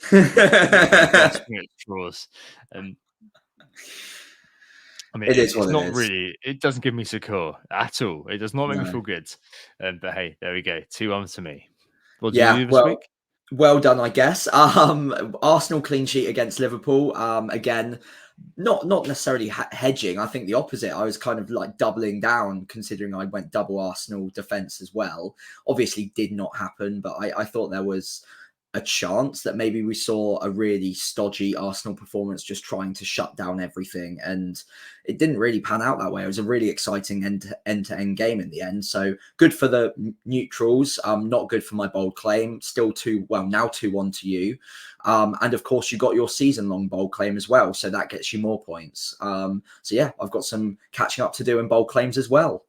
Grasping at straws. I mean, it's not really. It doesn't give me secure at all. It does not make me feel good. But hey, there we go. 2-1 to me. What did you do this week? Well done, I guess. Arsenal clean sheet against Liverpool. Again, not necessarily hedging. I think the opposite. I was kind of like doubling down, considering I went double Arsenal defense as well. Obviously, did not happen, but I thought there was a chance that maybe we saw a really stodgy Arsenal performance, just trying to shut down everything, and it didn't really pan out that way. It was a really exciting end-to-end game in the end. So good for the neutrals. Not good for my bold claim. Still now 2-1 to you. And of course, you got your season-long bold claim as well, so that gets you more points. So yeah, I've got some catching up to do in bold claims as well.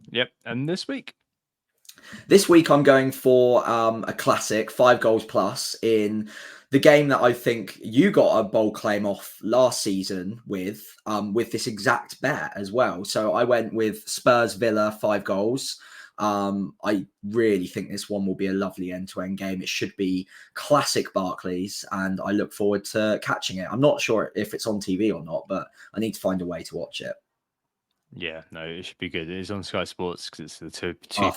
Yep, and this week I'm going for a classic 5 goals plus in the game that I think you got a bold claim off last season with this exact bet as well. So I went with Spurs Villa 5 goals. I really think this one will be a lovely end-to-end game. It should be classic Barclays, and I look forward to catching it. I'm not sure if it's on TV or not, but I need to find a way to watch it. Yeah, no, it should be good. It is on Sky Sports because it's the 2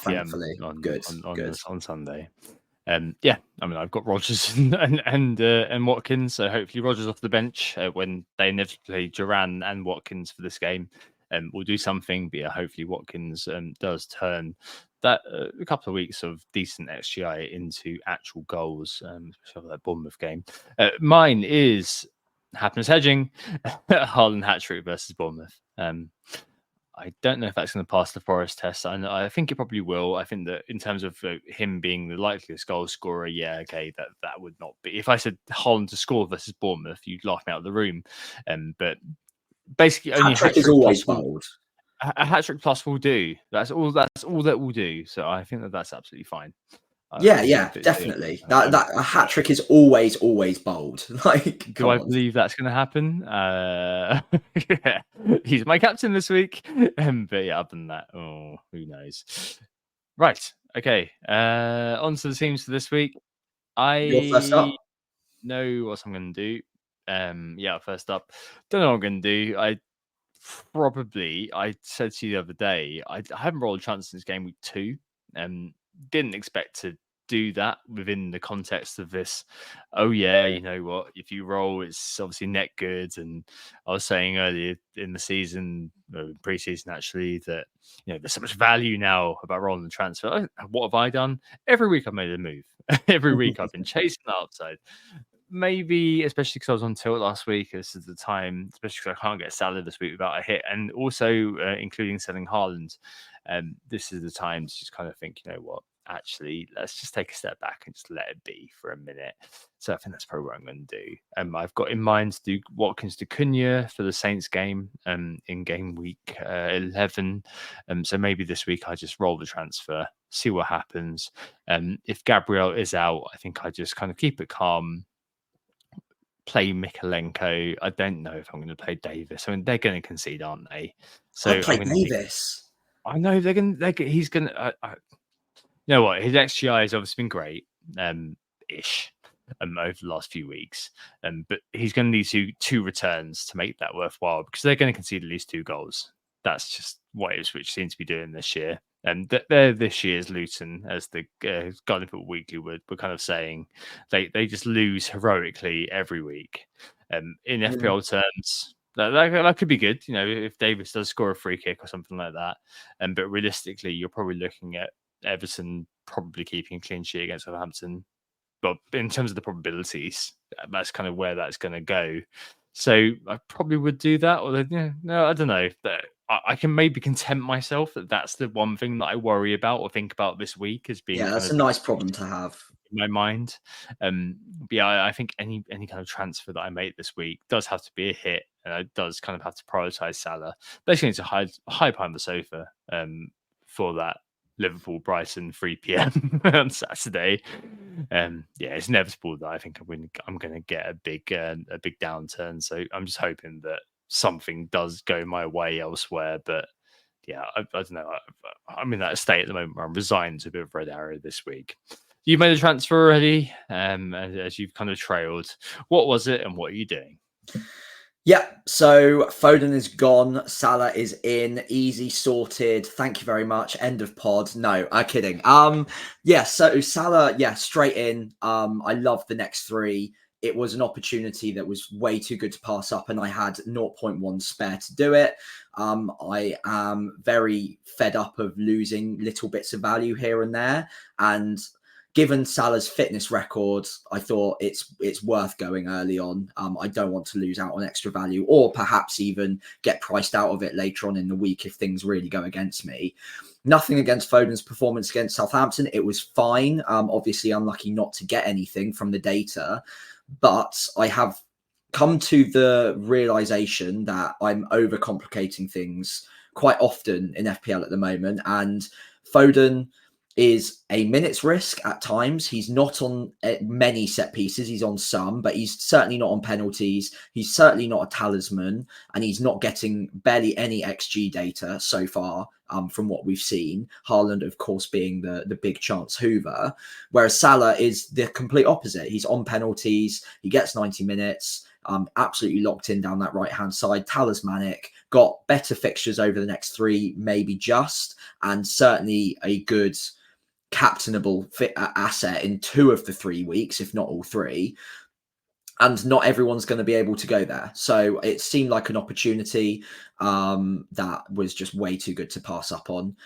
p.m. on Sunday. Yeah, I mean, I've got Rodgers and Watkins, so hopefully Rodgers off the bench when they inevitably play Duran and Watkins for this game. We'll do something, but yeah, hopefully Watkins does turn that a couple of weeks of decent XGI into actual goals, especially for that Bournemouth game. Mine is happiness hedging, Haaland hat-trick versus Bournemouth. I don't know if that's going to pass the Forest test. I think it probably will. I think that in terms of him being the likeliest goal scorer, yeah, okay, that would not be. If I said Haaland to score versus Bournemouth, you'd laugh me out of the room. But basically, only hat-trick is always bold. A hat-trick plus will do. That's all that will do. So I think that that's absolutely fine. Yeah, definitely. That a hat trick is always bold. Like, do I believe that's going to happen? Yeah, he's my captain this week. But yeah, other than that, who knows? Right. Okay. On to the teams for this week. You're first up. Know what I'm going to do. Yeah, first up. Don't know what I'm going to do. I said to you the other day, I haven't rolled a chance since game week 2. Didn't expect to do that within the context of this. Oh yeah, you know what? If you roll, it's obviously net good. And I was saying earlier in the season, pre-season actually, that there's so much value now about rolling the transfer. What have I done? Every week I've made a move. Every week I've been chasing the upside. maybe, especially because I was on tilt last week, this is the time, especially because I can't get Salah this week without a hit, and also including selling Haaland. This is the time to just kind of think, you know what, actually, let's just take a step back and just let it be for a minute. So I think that's probably what I'm going to do. I've got in mind to do Watkins to Cunha for the Saints game in game week 11. So maybe this week I just roll the transfer, see what happens. If Gabriel is out, I think I just kind of keep it calm, play Mikalenko. I don't know if I'm going to play Davis. I mean, they're going to concede, aren't they? So I'd play I'm going to. Davis. I know they're going. He's going to. You know what? His XGI has obviously been great, ish, over the last few weeks. But he's going to need two returns to make that worthwhile because they're going to concede at least 2 goals. That's just what Ipswich seems to be doing this year. And they're this year's Luton, as the Garden Football Weekly were kind of saying. They just lose heroically every week. In FPL terms, that could be good, you know, if Davis does score a free kick or something like that. But realistically, you're probably looking at Everton probably keeping a clean sheet against Southampton. But in terms of the probabilities, that's kind of where that's going to go. So I probably would do that. Or no, I don't know. I can maybe content myself that that's the one thing that I worry about or think about this week as being kind That's of a nice problem to have in my mind. But yeah, I think any kind of transfer that I make this week does have to be a hit, and it does kind of have to prioritize Salah. Basically, it's a high behind the sofa for that Liverpool Brighton 3 p.m. on Saturday. Yeah, it's inevitable that I think I'm going to get a big downturn. So I'm just hoping that something does go my way elsewhere. But yeah, I don't know. I'm in that state at the moment where I'm resigned to a bit of red arrow this week. You made a transfer already, as you've kind of trailed. What was it, and what are you doing? Yeah, so Foden is gone. Salah is in. Easy, sorted. Thank you very much. End of pod. No, I'm kidding. Yeah, so Salah, yeah, straight in. I love the next 3. It was an opportunity that was way too good to pass up, and I had 0.1 spare to do it. I am very fed up of losing little bits of value here and there, and given Salah's fitness record, I thought it's worth going early on. I don't want to lose out on extra value, or perhaps even get priced out of it later on in the week if things really go against me. Nothing against Foden's performance against Southampton. It was fine. Obviously, unlucky not to get anything from the data, but I have come to the realization that I'm overcomplicating things quite often in FPL at the moment, and Foden is a minutes risk at times. He's not on many set pieces. He's on some, but he's certainly not on penalties. He's certainly not a talisman, and he's not getting barely any XG data so far from what we've seen. Haaland, of course, being the big chance hoover, whereas Salah is the complete opposite. He's on penalties. He gets 90 minutes. Absolutely locked in down that right-hand side, talismanic, got better fixtures over the next 3, maybe just, and certainly a good captainable asset in 2 of the 3 weeks, if not all 3. And not everyone's going to be able to go there. So it seemed like an opportunity that was just way too good to pass up on.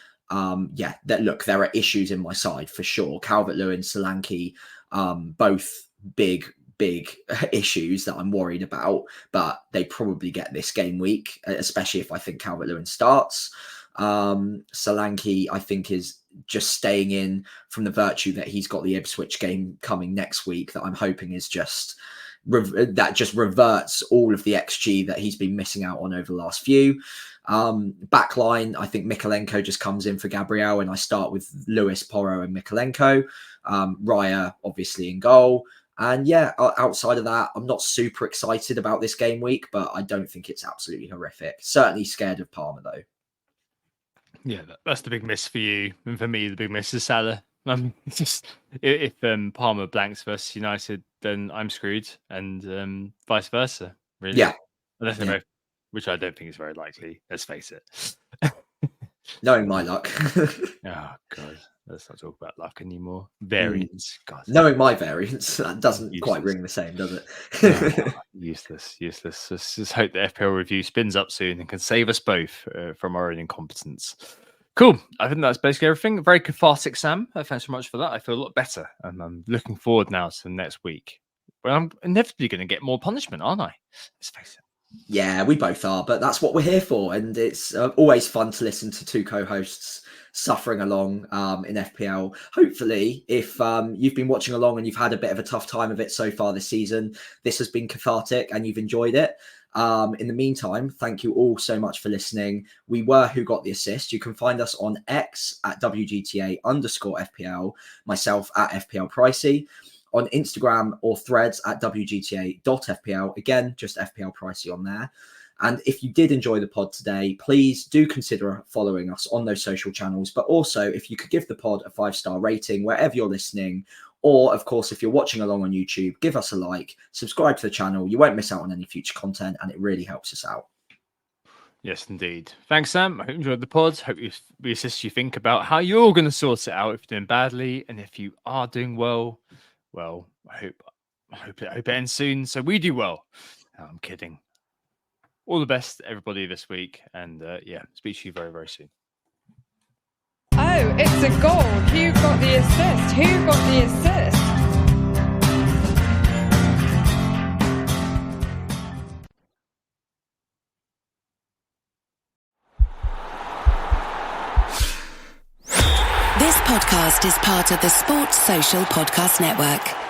Yeah, look, there are issues in my side for sure. Calvert-Lewin, Solanke, both big issues that I'm worried about, but they probably get this game week, especially if I think Calvert-Lewin starts. Solanke, I think, is just staying in from the virtue that he's got the Ipswich game coming next week that I'm hoping is just reverts all of the XG that he's been missing out on over the last few. Backline, I think Mikalenko just comes in for Gabriel, and I start with Lewis, Porro, and Mikalenko. Raya, obviously, in goal. And yeah, outside of that, I'm not super excited about this game week, but I don't think it's absolutely horrific. Certainly scared of Palmer, though. Yeah, that's the big miss for you. And for me, the big miss is Salah. Just if Palmer blanks versus United, then I'm screwed, and vice versa, really. Yeah. Unless they're both, which I don't think is very likely. Let's face it. Knowing my luck. Oh, God. Let's not talk about luck anymore. Variance. God. Knowing my variance, that doesn't quite ring the same, does it? Useless. Let's just hope the FPL review spins up soon and can save us both from our own incompetence. Cool. I think that's basically everything. Very cathartic, Sam. Thanks so much for that. I feel a lot better. And I'm looking forward now to next week. well, I'm inevitably going to get more punishment, aren't I? Let's face it. Yeah, we both are, but that's what we're here for. And it's always fun to listen to two co-hosts suffering along in FPL. Hopefully, if you've been watching along and you've had a bit of a tough time of it so far this season, this has been cathartic and you've enjoyed it. In the meantime, thank you all so much for listening. We were Who Got the Assist. You can find us on X at WGTA_FPL, myself at FPL Pricey, on Instagram or Threads at WGTA.FPL. Again, just FPL Pricey on there. And if you did enjoy the pod today, please do consider following us on those social channels. But also, if you could give the pod a 5-star rating wherever you're listening, or, of course, if you're watching along on YouTube, give us a like, subscribe to the channel. You won't miss out on any future content, and it really helps us out. Yes, indeed. Thanks, Sam. I hope you enjoyed the pod. Hope we assist you think about how you're going to sort it out if you're doing badly. And if you are doing well, I hope it ends soon so we do well. No, I'm kidding. All the best, everybody, this week. And speak to you very, very soon. Oh, it's a goal. Who got the assist? Who got the assist? This podcast is part of the Sports Social Podcast Network.